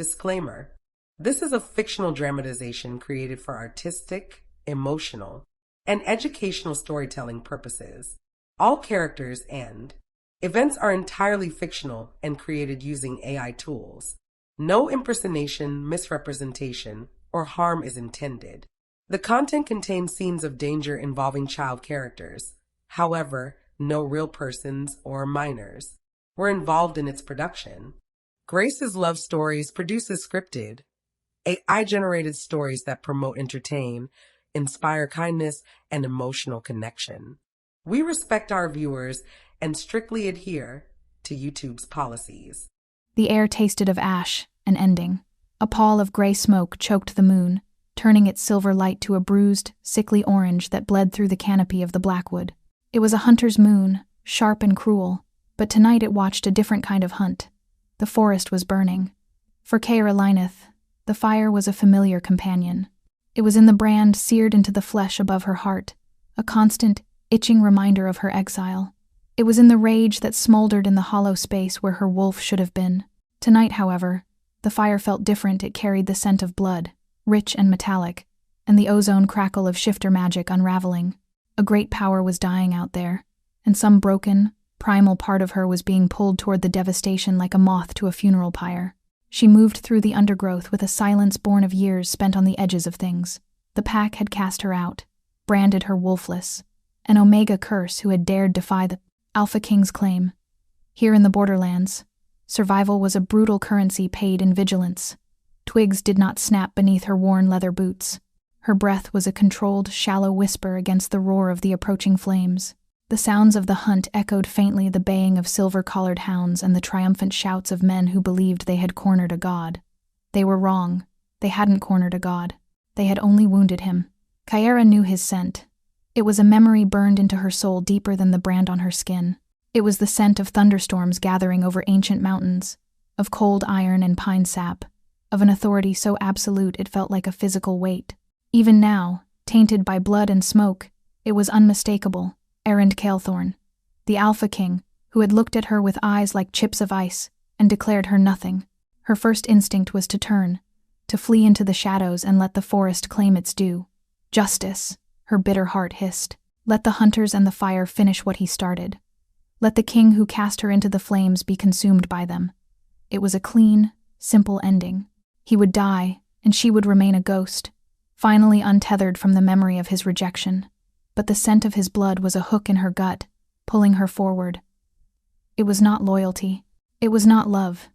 Disclaimer: this is a fictional dramatization created for artistic, emotional, and educational storytelling purposes. All characters and events are entirely fictional and created using AI tools. No impersonation, misrepresentation, or harm is intended. The content contains scenes of danger involving child characters. However, no real persons or minors were involved in its production. Grace's Love Stories produces scripted, AI-generated stories that promote entertain, inspire kindness, and emotional connection. We respect our viewers and strictly adhere to YouTube's policies. The air tasted of ash, an ending. A pall of gray smoke choked the moon, turning its silver light to a bruised, sickly orange that bled through the canopy of the blackwood. It was a hunter's moon, sharp and cruel, but tonight it watched a different kind of hunt. The forest was burning. For Caira Lineth, the fire was a familiar companion. It was in the brand seared into the flesh above her heart, a constant, itching reminder of her exile. It was in the rage that smoldered in the hollow space where her wolf should have been. Tonight, however, the fire felt different. It carried the scent of blood, rich and metallic, and the ozone crackle of shifter magic unraveling. A great power was dying out there, and some broken, primal part of her was being pulled toward the devastation like a moth to a funeral pyre. She moved through the undergrowth with a silence born of years spent on the edges of things. The pack had cast her out, branded her wolfless, an Omega curse who had dared defy the Alpha King's claim. Here in the borderlands, survival was a brutal currency paid in vigilance. Twigs did not snap beneath her worn leather boots. Her breath was a controlled, shallow whisper against the roar of the approaching flames. The sounds of the hunt echoed faintly, the baying of silver-collared hounds and the triumphant shouts of men who believed they had cornered a god. They were wrong. They hadn't cornered a god. They had only wounded him. Caira knew his scent. It was a memory burned into her soul deeper than the brand on her skin. It was the scent of thunderstorms gathering over ancient mountains, of cold iron and pine sap, of an authority so absolute it felt like a physical weight. Even now, tainted by blood and smoke, it was unmistakable. Errand Calethorn, the Alpha King, who had looked at her with eyes like chips of ice and declared her nothing. Her first instinct was to turn, to flee into the shadows and let the forest claim its due. Justice, her bitter heart hissed. Let the hunters and the fire finish what he started. Let the king who cast her into the flames be consumed by them. It was a clean, simple ending. He would die, and she would remain a ghost, finally untethered from the memory of his rejection. But the scent of his blood was a hook in her gut, pulling her forward. It was not loyalty. It was not love.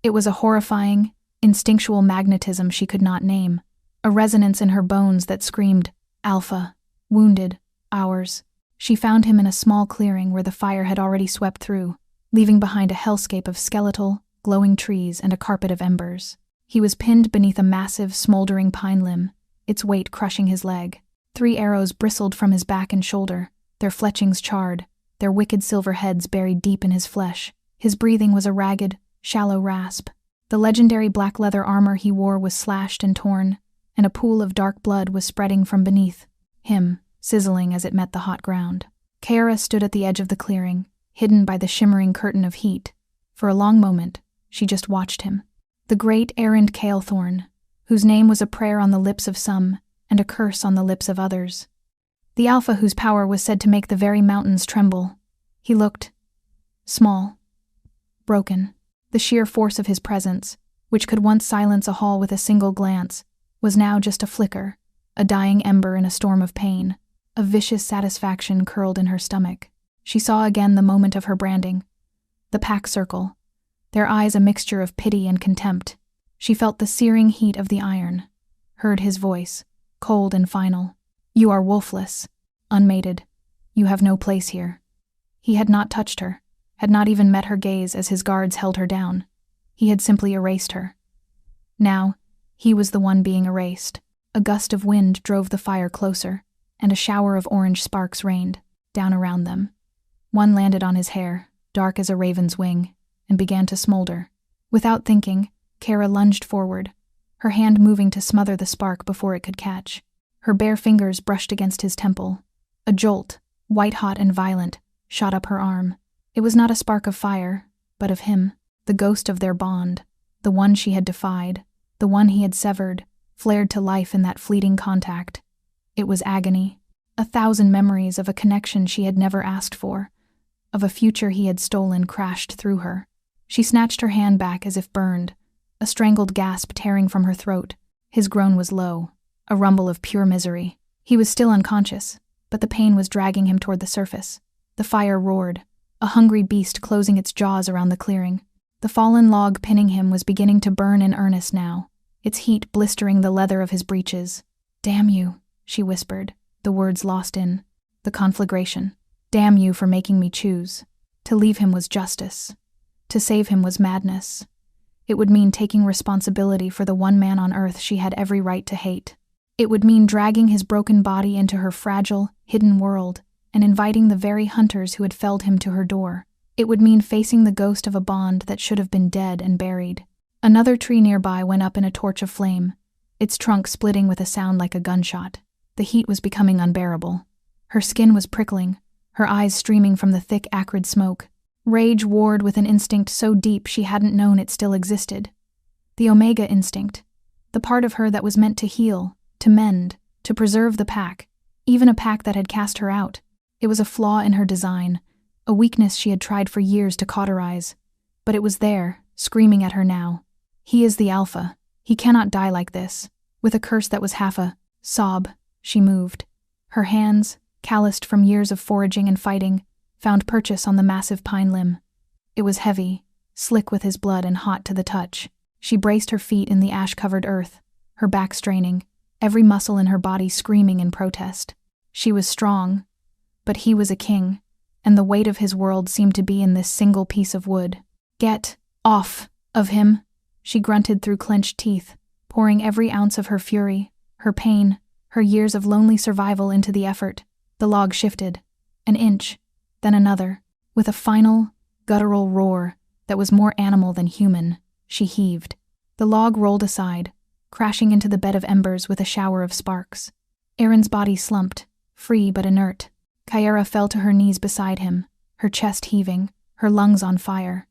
It was a horrifying, instinctual magnetism she could not name, a resonance in her bones that screamed, Alpha, wounded, ours. She found him in a small clearing where the fire had already swept through, leaving behind a hellscape of skeletal, glowing trees and a carpet of embers. He was pinned beneath a massive, smoldering pine limb, its weight crushing his leg. 3 arrows bristled from his back and shoulder, their fletchings charred, their wicked silver heads buried deep in his flesh. His breathing was a ragged, shallow rasp. The legendary black leather armor he wore was slashed and torn, and a pool of dark blood was spreading from beneath him, sizzling as it met the hot ground. Caira stood at the edge of the clearing, hidden by the shimmering curtain of heat. For a long moment, she just watched him. The great Errand Calethorn, whose name was a prayer on the lips of some and a curse on the lips of others. The Alpha whose power was said to make the very mountains tremble. He looked small, broken. The sheer force of his presence, which could once silence a hall with a single glance, was now just a flicker, a dying ember in a storm of pain. A vicious satisfaction curled in her stomach. She saw again the moment of her branding, the pack circle, their eyes a mixture of pity and contempt. She felt the searing heat of the iron, heard his voice, cold and final. You are wolfless, unmated. You have no place here. He had not touched her, had not even met her gaze as his guards held her down. He had simply erased her. Now, he was the one being erased. A gust of wind drove the fire closer, and a shower of orange sparks rained down around them. One landed on his hair, dark as a raven's wing, and began to smolder. Without thinking, Caira lunged forward, her hand moving to smother the spark before it could catch. Her bare fingers brushed against his temple. A jolt, white-hot and violent, shot up her arm. It was not a spark of fire, but of him, the ghost of their bond, The one she had defied, the one he had severed, flared to life in that fleeting contact. It was agony. 1,000 memories of a connection she had never asked for, of a future he had stolen, crashed through her. She snatched her hand back as if burned, a strangled gasp tearing from her throat. His groan was low, a rumble of pure misery. He was still unconscious, but the pain was dragging him toward the surface. The fire roared, a hungry beast closing its jaws around the clearing. The fallen log pinning him was beginning to burn in earnest now, its heat blistering the leather of his breeches. "Damn you," she whispered, the words lost in the conflagration. "Damn you for making me choose. To leave him was justice. To save him was madness. It would mean taking responsibility for the one man on earth she had every right to hate. It would mean dragging his broken body into her fragile, hidden world and inviting the very hunters who had felled him to her door. It would mean facing the ghost of a bond that should have been dead and buried." Another tree nearby went up in a torch of flame, its trunk splitting with a sound like a gunshot. The heat was becoming unbearable. Her skin was prickling, her eyes streaming from the thick, acrid smoke. Rage warred with an instinct so deep she hadn't known it still existed. The Omega instinct, the part of her that was meant to heal, to mend, to preserve the pack, even a pack that had cast her out. It was a flaw in her design, a weakness she had tried for years to cauterize. But it was there, screaming at her now. He is the Alpha. He cannot die like this. With a curse that was half a sob, she moved. Her hands, calloused from years of foraging and fighting, found purchase on the massive pine limb. It was heavy, slick with his blood and hot to the touch. She braced her feet in the ash-covered earth, her back straining, every muscle in her body screaming in protest. She was strong, but he was a king, and the weight of his world seemed to be in this single piece of wood. "Get off of him," she grunted through clenched teeth, pouring every ounce of her fury, her pain, her years of lonely survival into the effort. The log shifted, an inch, then another. With a final, guttural roar that was more animal than human, she heaved. The log rolled aside, crashing into the bed of embers with a shower of sparks. Aaron's body slumped, free but inert. Kyara fell to her knees beside him, her chest heaving, her lungs on fire.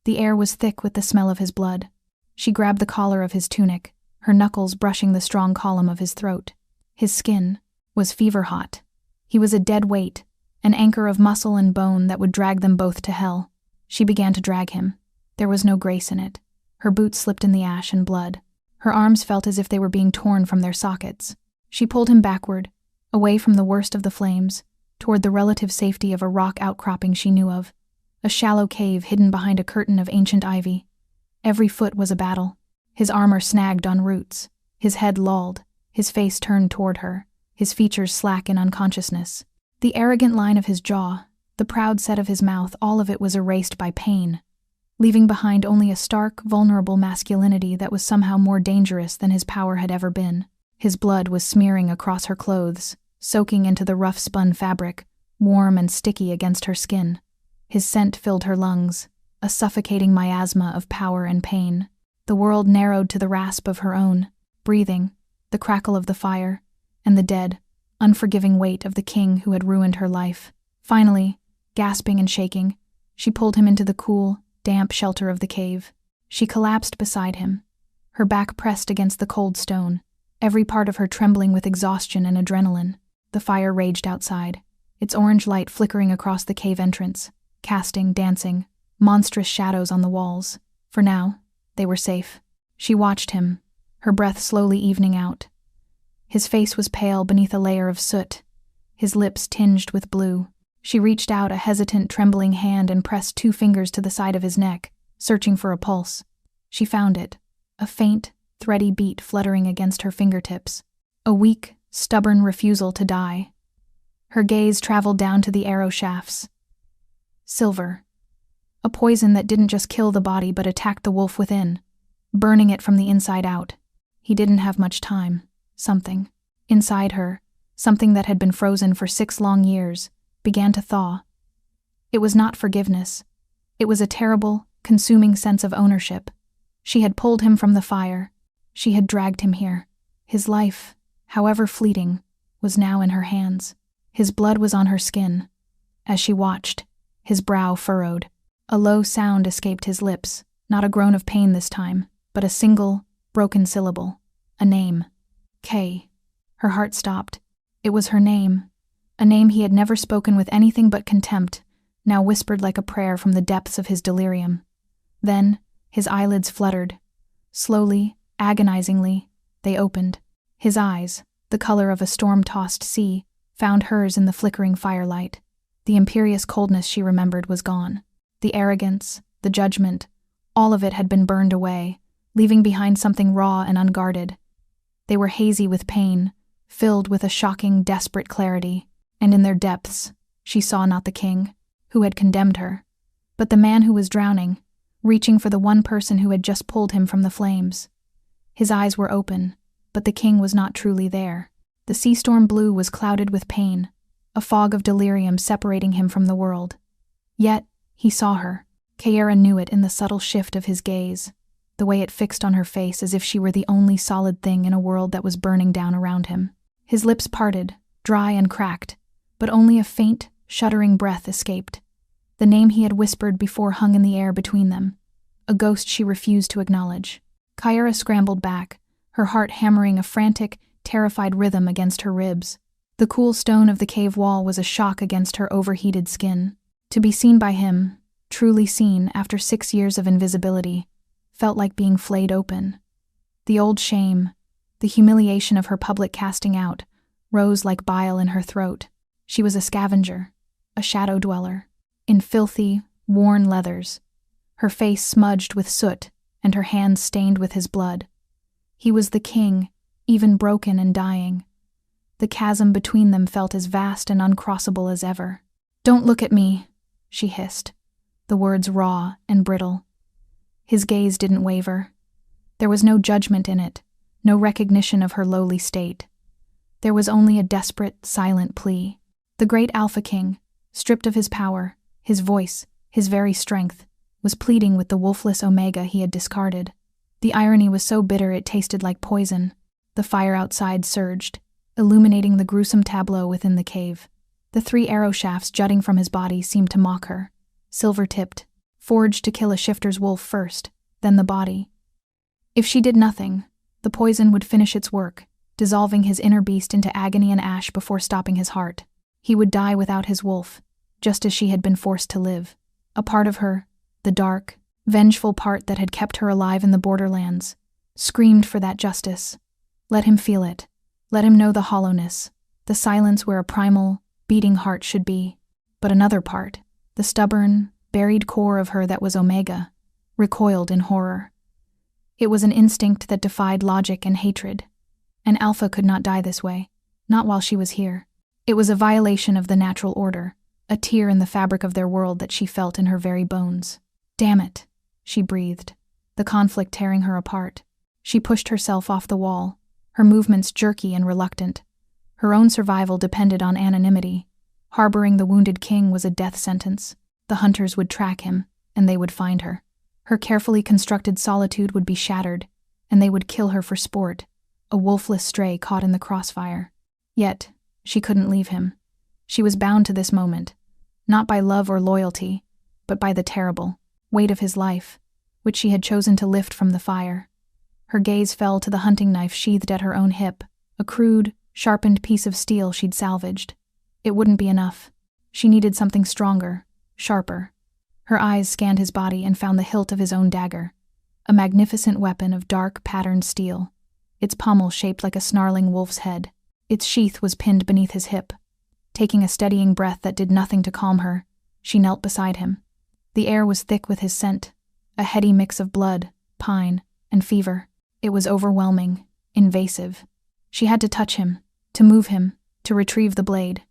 The air was thick with the smell of his blood. She grabbed the collar of his tunic, her knuckles brushing the strong column of his throat. His skin was fever-hot. He was a dead weight, an anchor of muscle and bone that would drag them both to hell. She began to drag him. There was no grace in it. Her boots slipped in the ash and blood. Her arms felt as if they were being torn from their sockets. She pulled him backward, away from the worst of the flames, toward the relative safety of a rock outcropping she knew of, a shallow cave hidden behind a curtain of ancient ivy. Every foot was a battle. His armor snagged on roots, his head lolled, his face turned toward her, his features slack in unconsciousness. The arrogant line of his jaw, the proud set of his mouth, all of it was erased by pain, leaving behind only a stark, vulnerable masculinity that was somehow more dangerous than his power had ever been. His blood was smearing across her clothes, soaking into the rough-spun fabric, warm and sticky against her skin. His scent filled her lungs, a suffocating miasma of power and pain. The world narrowed to the rasp of her own, breathing, the crackle of the fire, and the dead, unforgiving weight of the king who had ruined her life. Finally, gasping and shaking, she pulled him into the cool, damp shelter of the cave. She collapsed beside him, her back pressed against the cold stone, every part of her trembling with exhaustion and adrenaline. The fire raged outside, its orange light flickering across the cave entrance, casting, dancing, monstrous shadows on the walls. For now, they were safe. She watched him, her breath slowly evening out. His face was pale beneath a layer of soot, his lips tinged with blue. She reached out a hesitant, trembling hand and pressed 2 fingers to the side of his neck, searching for a pulse. She found it, a faint, thready beat fluttering against her fingertips, a weak, stubborn refusal to die. Her gaze traveled down to the arrow shafts. Silver. A poison that didn't just kill the body but attacked the wolf within, burning it from the inside out. He didn't have much time. Something, inside her, something that had been frozen for 6 long years, began to thaw. It was not forgiveness. It was a terrible, consuming sense of ownership. She had pulled him from the fire. She had dragged him here. His life, however fleeting, was now in her hands. His blood was on her skin. As she watched, his brow furrowed. A low sound escaped his lips, Not a groan of pain this time, but a single, broken syllable. A name. Kay. Her heart stopped. It was her name. A name he had never spoken with anything but contempt, now whispered like a prayer from the depths of his delirium. Then, his eyelids fluttered. Slowly, agonizingly, they opened. His eyes, the color of a storm-tossed sea, found hers in the flickering firelight. The imperious coldness she remembered was gone. The arrogance, the judgment, all of it had been burned away, leaving behind something raw and unguarded. They were hazy with pain, filled with a shocking, desperate clarity, and in their depths, she saw not the king, who had condemned her, but the man who was drowning, reaching for the one person who had just pulled him from the flames. His eyes were open, but the king was not truly there. The sea storm blue was clouded with pain, a fog of delirium separating him from the world. Yet, he saw her. Kiera knew it in the subtle shift of his gaze, the way it fixed on her face as if she were the only solid thing in a world that was burning down around him. His lips parted, dry and cracked, but only a faint, shuddering breath escaped. The name he had whispered before hung in the air between them, a ghost she refused to acknowledge. Kiera scrambled back, her heart hammering a frantic, terrified rhythm against her ribs. The cool stone of the cave wall was a shock against her overheated skin. To be seen by him, truly seen after 6 years of invisibility, felt like being flayed open. The old shame, the humiliation of her public casting out, rose like bile in her throat. She was a scavenger, a shadow dweller, in filthy, worn leathers, her face smudged with soot and her hands stained with his blood. He was the king, even broken and dying. The chasm between them felt as vast and uncrossable as ever. "Don't look at me," she hissed, the words raw and brittle. His gaze didn't waver. There was no judgment in it, no recognition of her lowly state. There was only a desperate, silent plea. The great Alpha King, stripped of his power, his voice, his very strength, was pleading with the wolfless Omega he had discarded. The irony was so bitter it tasted like poison. The fire outside surged, illuminating the gruesome tableau within the cave. The 3 arrow shafts jutting from his body seemed to mock her, silver-tipped, forged to kill a shifter's wolf first, then the body. If she did nothing, the poison would finish its work, dissolving his inner beast into agony and ash before stopping his heart. He would die without his wolf, just as she had been forced to live. A part of her, the dark, vengeful part that had kept her alive in the borderlands, screamed for that justice. Let him feel it. Let him know the hollowness, the silence where a primal, beating heart should be. But another part, the stubborn, buried core of her that was Omega, recoiled in horror. It was an instinct that defied logic and hatred. An Alpha could not die this way, not while she was here. It was a violation of the natural order, a tear in the fabric of their world that she felt in her very bones. "Damn it," she breathed, the conflict tearing her apart. She pushed herself off the wall, her movements jerky and reluctant. Her own survival depended on anonymity. Harboring the wounded king was a death sentence. The hunters would track him, and they would find her. Her carefully constructed solitude would be shattered, and they would kill her for sport, a wolfless stray caught in the crossfire. Yet, she couldn't leave him. She was bound to this moment, not by love or loyalty, but by the terrible weight of his life, which she had chosen to lift from the fire. Her gaze fell to the hunting knife sheathed at her own hip, a crude, sharpened piece of steel she'd salvaged. It wouldn't be enough. She needed something stronger, sharper. Her eyes scanned his body and found the hilt of his own dagger, a magnificent weapon of dark, patterned steel, its pommel shaped like a snarling wolf's head. Its sheath was pinned beneath his hip. Taking a steadying breath that did nothing to calm her, she knelt beside him. The air was thick with his scent, a heady mix of blood, pine, and fever. It was overwhelming, invasive. She had to touch him, to move him, to retrieve the blade.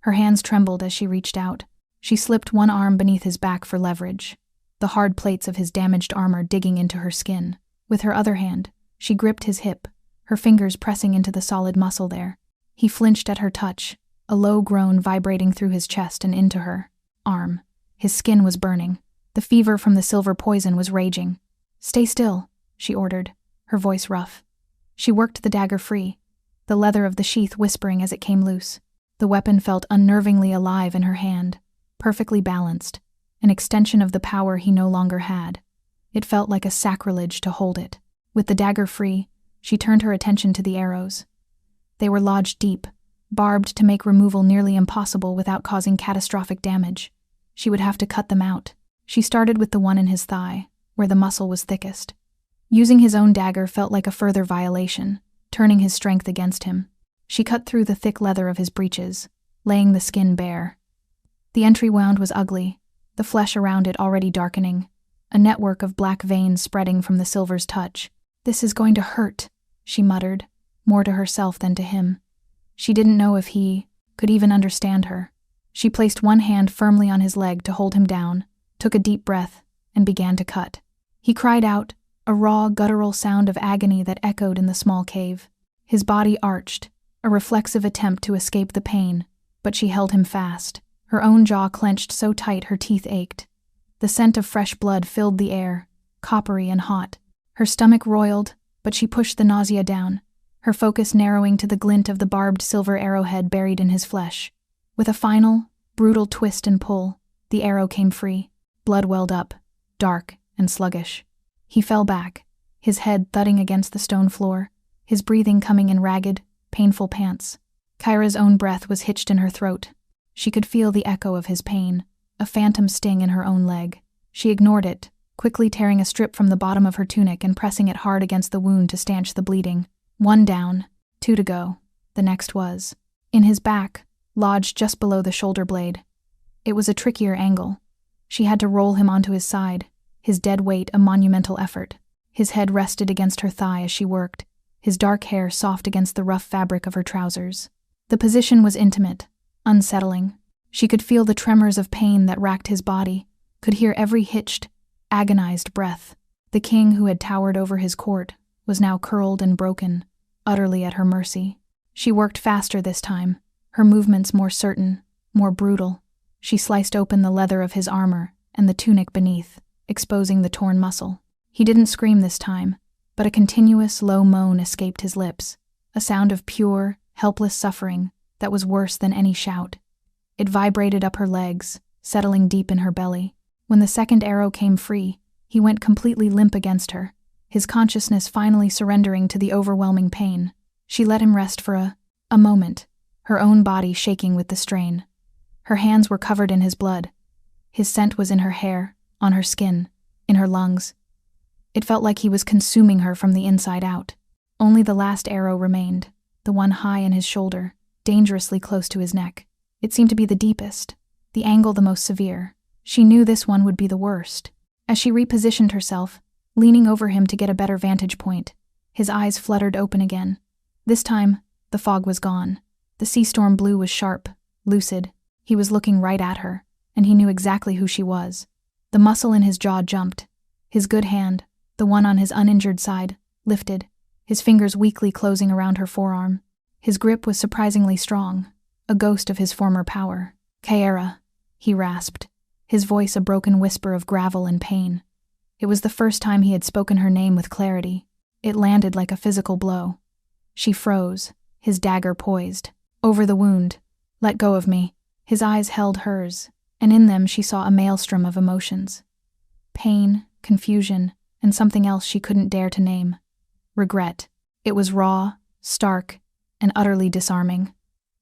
Her hands trembled as she reached out. She slipped one arm beneath his back for leverage, the hard plates of his damaged armor digging into her skin. With her other hand, she gripped his hip, her fingers pressing into the solid muscle there. He flinched at her touch, a low groan vibrating through his chest and into her arm. His skin was burning. The fever from the silver poison was raging. "Stay still," she ordered, her voice rough. She worked the dagger free, the leather of the sheath whispering as it came loose. The weapon felt unnervingly alive in her hand, perfectly balanced, an extension of the power he no longer had. It felt like a sacrilege to hold it. With the dagger free, she turned her attention to the arrows. They were lodged deep, barbed to make removal nearly impossible without causing catastrophic damage. She would have to cut them out. She started with the one in his thigh, where the muscle was thickest. Using his own dagger felt like a further violation, turning his strength against him. She cut through the thick leather of his breeches, laying the skin bare. The entry wound was ugly, the flesh around it already darkening, a network of black veins spreading from the silver's touch. "This is going to hurt," she muttered, more to herself than to him. She didn't know if he could even understand her. She placed one hand firmly on his leg to hold him down, took a deep breath, and began to cut. He cried out, a raw, guttural sound of agony that echoed in the small cave. His body arched, a reflexive attempt to escape the pain, but she held him fast. Her own jaw clenched so tight her teeth ached. The scent of fresh blood filled the air, coppery and hot. Her stomach roiled, but she pushed the nausea down, her focus narrowing to the glint of the barbed silver arrowhead buried in his flesh. With a final, brutal twist and pull, the arrow came free. Blood welled up, dark and sluggish. He fell back, his head thudding against the stone floor, his breathing coming in ragged, painful pants. Kyra's own breath was hitched in her throat. She could feel the echo of his pain, a phantom sting in her own leg. She ignored it, quickly tearing a strip from the bottom of her tunic and pressing it hard against the wound to stanch the bleeding. 1 down, 2 to go. The next was in his back, lodged just below the shoulder blade. It was a trickier angle. She had to roll him onto his side, his dead weight a monumental effort. His head rested against her thigh as she worked, his dark hair soft against the rough fabric of her trousers. The position was intimate, unsettling. She could feel the tremors of pain that racked his body, could hear every hitched, agonized breath. The king who had towered over his court was now curled and broken, utterly at her mercy. She worked faster this time, her movements more certain, more brutal. She sliced open the leather of his armor and the tunic beneath, exposing the torn muscle. He didn't scream this time, but a continuous low moan escaped his lips, a sound of pure, helpless suffering that was worse than any shout. It vibrated up her legs, settling deep in her belly. When the second arrow came free, he went completely limp against her, his consciousness finally surrendering to the overwhelming pain. She let him rest for a moment, her own body shaking with the strain. Her hands were covered in his blood. His scent was in her hair, on her skin, in her lungs. It felt like he was consuming her from the inside out. Only the last arrow remained, the one high in his shoulder, dangerously close to his neck. It seemed to be the deepest, the angle the most severe. She knew this one would be the worst. As she repositioned herself, leaning over him to get a better vantage point, his eyes fluttered open again. This time, the fog was gone. The sea storm blue was sharp, lucid. He was looking right at her, and he knew exactly who she was. The muscle in his jaw jumped. His good hand, the one on his uninjured side, lifted, his fingers weakly closing around her forearm. His grip was surprisingly strong, a ghost of his former power. "Kyra," he rasped, his voice a broken whisper of gravel and pain. It was the first time he had spoken her name with clarity. It landed like a physical blow. She froze, his dagger poised. Over the wound. "Let go of me." His eyes held hers, and in them she saw a maelstrom of emotions. Pain, confusion, and something else she couldn't dare to name. Regret. It was raw, stark, and utterly disarming.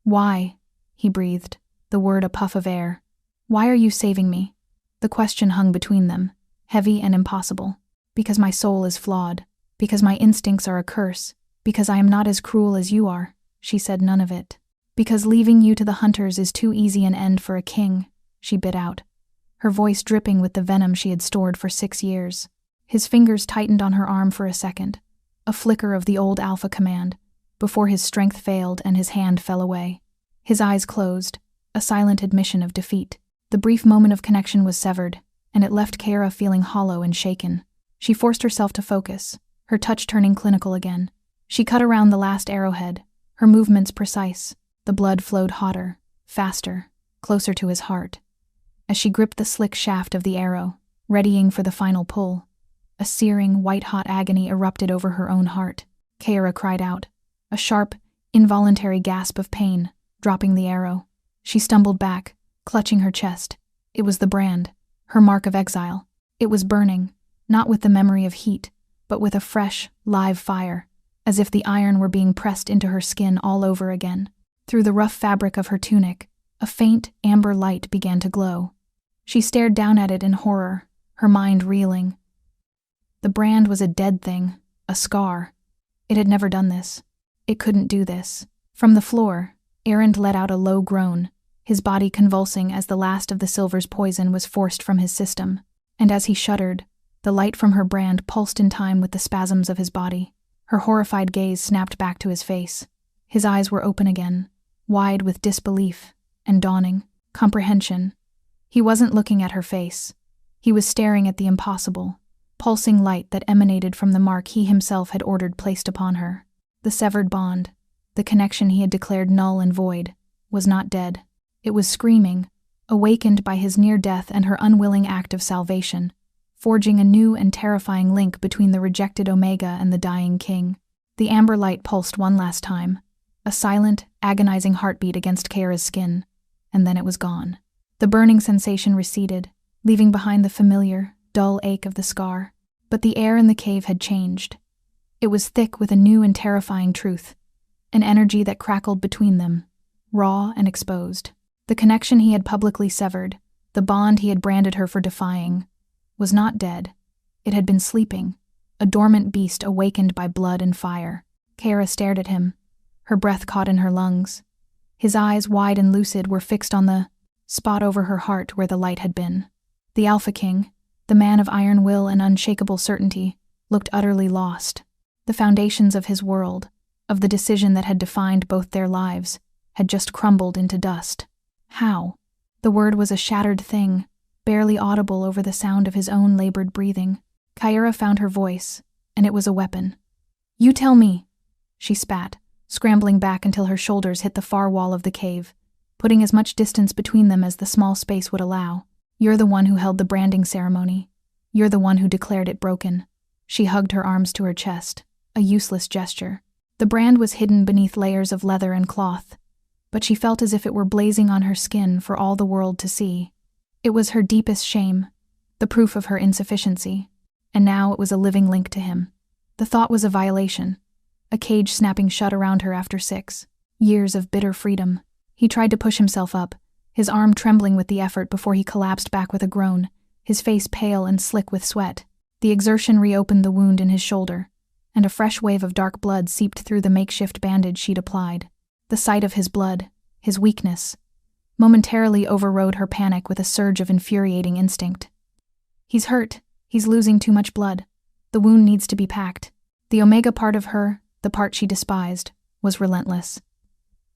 "Why?" he breathed, the word a puff of air. "Why are you saving me?" The question hung between them, heavy and impossible. "Because my soul is flawed. Because my instincts are a curse. Because I am not as cruel as you are." She said none of it. "Because leaving you to the hunters is too easy an end for a king," she bit out, her voice dripping with the venom she had stored for 6 years. His fingers tightened on her arm for a second, a flicker of the old alpha command, before his strength failed and his hand fell away. His eyes closed, a silent admission of defeat. The brief moment of connection was severed, and it left Kyra feeling hollow and shaken. She forced herself to focus, her touch turning clinical again. She cut around the last arrowhead, her movements precise. The blood flowed hotter, faster, closer to his heart. As she gripped the slick shaft of the arrow, readying for the final pull, a searing, white-hot agony erupted over her own heart. Kyra cried out, a sharp, involuntary gasp of pain, dropping the arrow. She stumbled back, clutching her chest. It was the brand, her mark of exile. It was burning, not with the memory of heat, but with a fresh, live fire, as if the iron were being pressed into her skin all over again. Through the rough fabric of her tunic, a faint, amber light began to glow. She stared down at it in horror, her mind reeling. The brand was a dead thing, a scar. It had never done this. It couldn't do this. From the floor, Erend let out a low groan, his body convulsing as the last of the silver's poison was forced from his system. And as he shuddered, the light from her brand pulsed in time with the spasms of his body. Her horrified gaze snapped back to his face. His eyes were open again, wide with disbelief and dawning comprehension. He wasn't looking at her face. He was staring at the impossible, pulsing light that emanated from the mark he himself had ordered placed upon her. The severed bond, the connection he had declared null and void, was not dead. It was screaming, awakened by his near death and her unwilling act of salvation, forging a new and terrifying link between the rejected Omega and the dying king. The amber light pulsed one last time, a silent, agonizing heartbeat against Kara's skin, and then it was gone. The burning sensation receded, leaving behind the familiar, dull ache of the scar. But the air in the cave had changed. It was thick with a new and terrifying truth, an energy that crackled between them, raw and exposed. The connection he had publicly severed, the bond he had branded her for defying, was not dead. It had been sleeping, a dormant beast awakened by blood and fire. Kara stared at him, her breath caught in her lungs. His eyes, wide and lucid, were fixed on the spot over her heart where the light had been. The Alpha King, the man of iron will and unshakable certainty, looked utterly lost. The foundations of his world, of the decision that had defined both their lives, had just crumbled into dust. How? The word was a shattered thing, barely audible over the sound of his own labored breathing. Kyra found her voice, and it was a weapon. "You tell me," she spat, scrambling back until her shoulders hit the far wall of the cave, putting as much distance between them as the small space would allow. "You're the one who held the branding ceremony. You're the one who declared it broken." She hugged her arms to her chest, a useless gesture. The brand was hidden beneath layers of leather and cloth, but she felt as if it were blazing on her skin for all the world to see. It was her deepest shame, the proof of her insufficiency, and now it was a living link to him. The thought was a violation, a cage snapping shut around her after 6 years of bitter freedom. He tried to push himself up, his arm trembling with the effort before he collapsed back with a groan, his face pale and slick with sweat. The exertion reopened the wound in his shoulder, and a fresh wave of dark blood seeped through the makeshift bandage she'd applied. The sight of his blood, his weakness, momentarily overrode her panic with a surge of infuriating instinct. "He's hurt. He's losing too much blood. The wound needs to be packed." The Omega part of her, the part she despised, was relentless.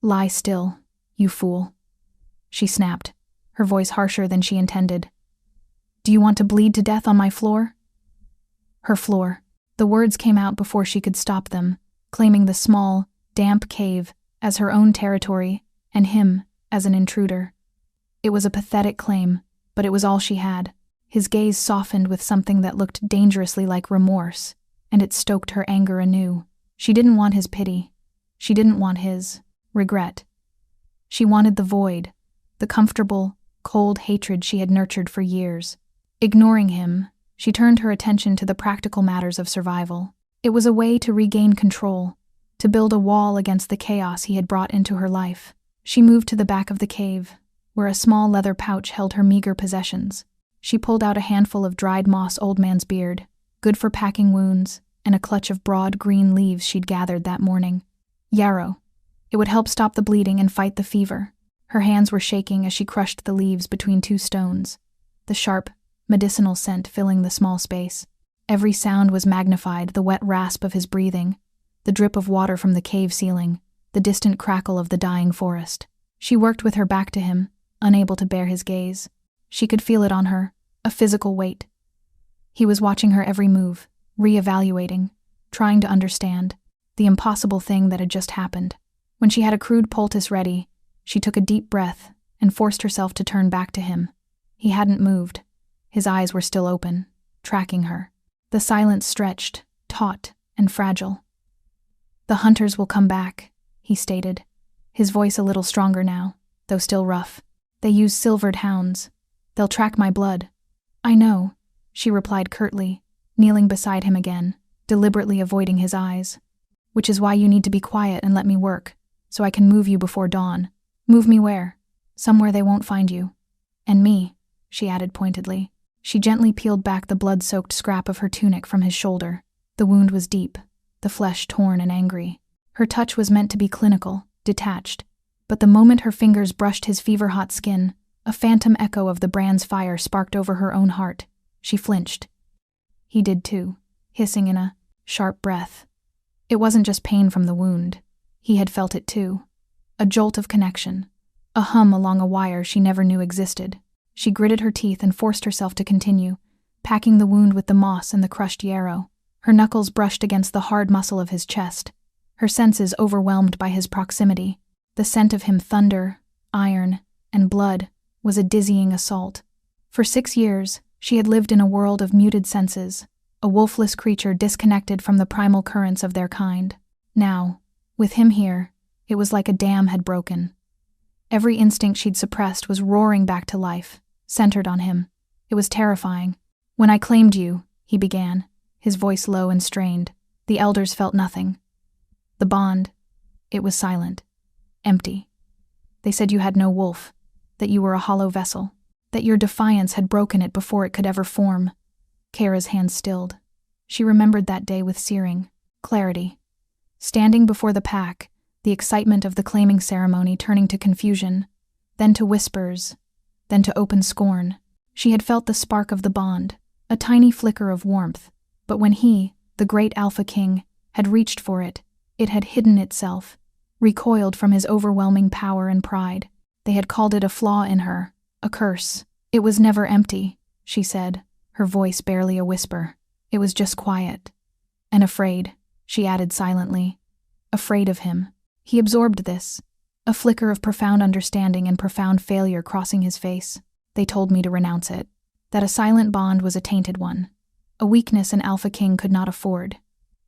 "Lie still, you fool," she snapped, her voice harsher than she intended. "Do you want to bleed to death on my floor?" Her floor. The words came out before she could stop them, claiming the small, damp cave as her own territory and him as an intruder. It was a pathetic claim, but it was all she had. His gaze softened with something that looked dangerously like remorse, and it stoked her anger anew. She didn't want his pity. She didn't want his regret. She wanted the void, the comfortable, cold hatred she had nurtured for years. Ignoring him, she turned her attention to the practical matters of survival. It was a way to regain control, to build a wall against the chaos he had brought into her life. She moved to the back of the cave, where a small leather pouch held her meager possessions. She pulled out a handful of dried moss old man's beard, good for packing wounds, and a clutch of broad green leaves she'd gathered that morning. Yarrow. It would help stop the bleeding and fight the fever. Her hands were shaking as she crushed the leaves between 2 stones, the sharp, medicinal scent filling the small space. Every sound was magnified, the wet rasp of his breathing, the drip of water from the cave ceiling, the distant crackle of the dying forest. She worked with her back to him, unable to bear his gaze. She could feel it on her, a physical weight. He was watching her every move, re-evaluating, trying to understand the impossible thing that had just happened. When she had a crude poultice ready, she took a deep breath and forced herself to turn back to him. He hadn't moved. His eyes were still open, tracking her. The silence stretched, taut and fragile. "The hunters will come back," he stated, his voice a little stronger now, though still rough. "They use silvered hounds. They'll track my blood." "I know," she replied curtly, kneeling beside him again, deliberately avoiding his eyes. "Which is why you need to be quiet and let me work, so I can move you before dawn." "Move me where?" "Somewhere they won't find you." "And me," she added pointedly. She gently peeled back the blood-soaked scrap of her tunic from his shoulder. The wound was deep, the flesh torn and angry. Her touch was meant to be clinical, detached, but the moment her fingers brushed his fever-hot skin, a phantom echo of the brand's fire sparked over her own heart. She flinched. He did too, hissing in a sharp breath. It wasn't just pain from the wound. He had felt it too. A jolt of connection, a hum along a wire she never knew existed. She gritted her teeth and forced herself to continue, packing the wound with the moss and the crushed yarrow. Her knuckles brushed against the hard muscle of his chest, her senses overwhelmed by his proximity. The scent of him, thunder, iron, and blood, was a dizzying assault. For 6 years, she had lived in a world of muted senses, a wolfless creature disconnected from the primal currents of their kind. Now, with him here, it was like a dam had broken. Every instinct she'd suppressed was roaring back to life, centered on him. It was terrifying. "When I claimed you," he began, his voice low and strained, "the elders felt nothing. The bond, it was silent, empty. They said you had no wolf, that you were a hollow vessel, that your defiance had broken it before it could ever form." Kara's hand stilled. She remembered that day with searing clarity. Standing before the pack, the excitement of the claiming ceremony turning to confusion, then to whispers, then to open scorn. She had felt the spark of the bond, a tiny flicker of warmth, but when he, the great Alpha King, had reached for it, it had hidden itself, recoiled from his overwhelming power and pride. They had called it a flaw in her, a curse. "It was never empty," she said, her voice barely a whisper. "It was just quiet. And afraid," she added silently. Afraid of him. He absorbed this, a flicker of profound understanding and profound failure crossing his face. "They told me to renounce it, that a silent bond was a tainted one, a weakness an Alpha King could not afford."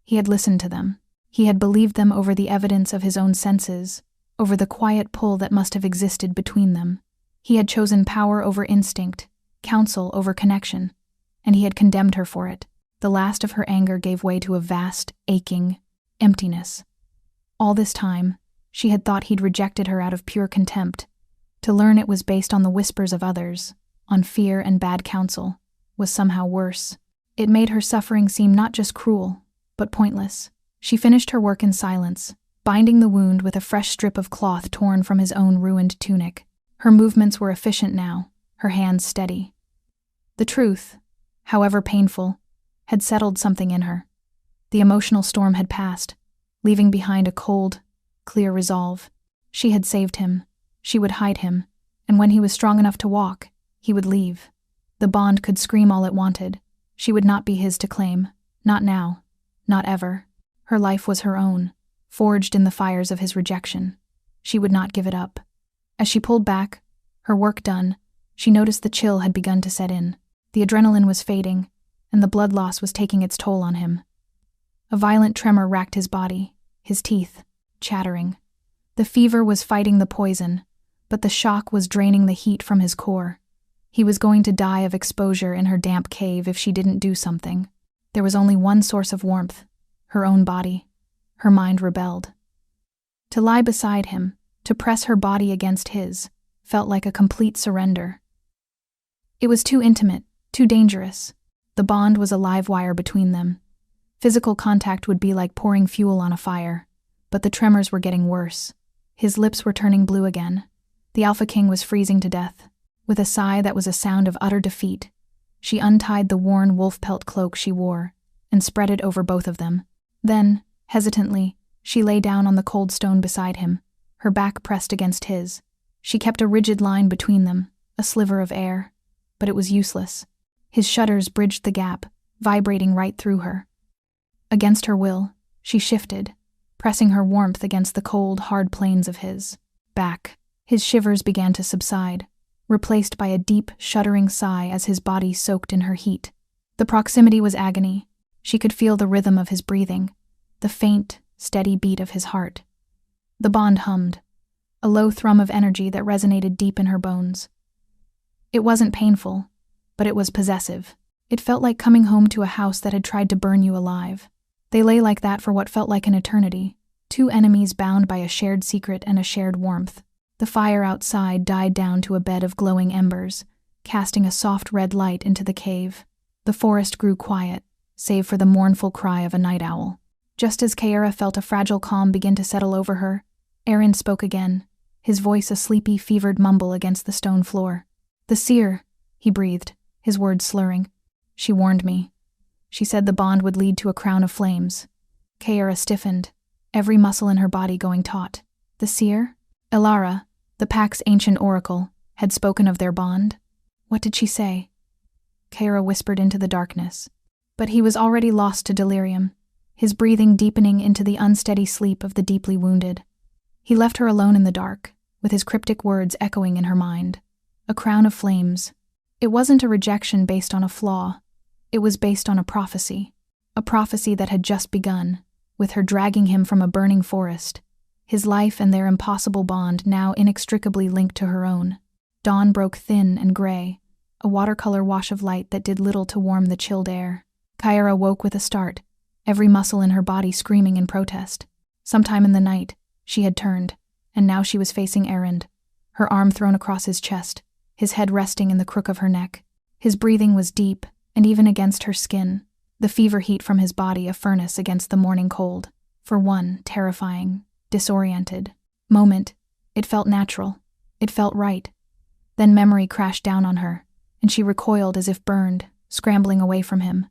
He had listened to them. He had believed them over the evidence of his own senses, over the quiet pull that must have existed between them. He had chosen power over instinct, counsel over connection, and he had condemned her for it. The last of her anger gave way to a vast, aching emptiness. All this time, she had thought he'd rejected her out of pure contempt. To learn it was based on the whispers of others, on fear and bad counsel, was somehow worse. It made her suffering seem not just cruel, but pointless. She finished her work in silence, binding the wound with a fresh strip of cloth torn from his own ruined tunic. Her movements were efficient now, her hands steady. The truth, however painful, had settled something in her. The emotional storm had passed, leaving behind a cold, clear resolve. She had saved him. She would hide him, and when he was strong enough to walk, he would leave. The bond could scream all it wanted. She would not be his to claim. Not now. Not ever. Her life was her own, forged in the fires of his rejection. She would not give it up. As she pulled back, her work done, she noticed the chill had begun to set in. The adrenaline was fading, and the blood loss was taking its toll on him. A violent tremor racked his body, his teeth chattering. The fever was fighting the poison, but the shock was draining the heat from his core. He was going to die of exposure in her damp cave if she didn't do something. There was only one source of warmth, her own body. Her mind rebelled. To lie beside him, to press her body against his, felt like a complete surrender. It was too intimate, too dangerous. The bond was a live wire between them. Physical contact would be like pouring fuel on a fire, but the tremors were getting worse. His lips were turning blue again. The Alpha King was freezing to death. With a sigh that was a sound of utter defeat, she untied the worn wolf pelt cloak she wore and spread it over both of them. Then, hesitantly, she lay down on the cold stone beside him, her back pressed against his. She kept a rigid line between them, a sliver of air, but it was useless. His shudders bridged the gap, vibrating right through her. Against her will, she shifted, pressing her warmth against the cold, hard planes of his back. His shivers began to subside, replaced by a deep, shuddering sigh as his body soaked in her heat. The proximity was agony. She could feel the rhythm of his breathing, the faint, steady beat of his heart. The bond hummed, a low thrum of energy that resonated deep in her bones. It wasn't painful, but it was possessive. It felt like coming home to a house that had tried to burn you alive. They lay like that for what felt like an eternity, two enemies bound by a shared secret and a shared warmth. The fire outside died down to a bed of glowing embers, casting a soft red light into the cave. The forest grew quiet, save for the mournful cry of a night owl. Just as Kiara felt a fragile calm begin to settle over her, Aaron spoke again, his voice a sleepy, fevered mumble against the stone floor. "The seer," he breathed, his words slurring. "She warned me. She said the bond would lead to a crown of flames." Kiara stiffened, every muscle in her body going taut. The seer? Elara, the pack's ancient oracle, had spoken of their bond? What did she say? Kiara whispered into the darkness. But he was already lost to delirium, his breathing deepening into the unsteady sleep of the deeply wounded. He left her alone in the dark, with his cryptic words echoing in her mind. A crown of flames. It wasn't a rejection based on a flaw. It was based on a prophecy that had just begun, with her dragging him from a burning forest, his life and their impossible bond now inextricably linked to her own. Dawn broke thin and gray, a watercolor wash of light that did little to warm the chilled air. Kiara woke with a start, every muscle in her body screaming in protest. Sometime in the night, she had turned, and now she was facing Aaron, her arm thrown across his chest, his head resting in the crook of her neck. His breathing was deep, and even against her skin, the fever heat from his body a furnace against the morning cold. For one terrifying, disoriented moment, it felt natural. It felt right. Then memory crashed down on her, and she recoiled as if burned, scrambling away from him.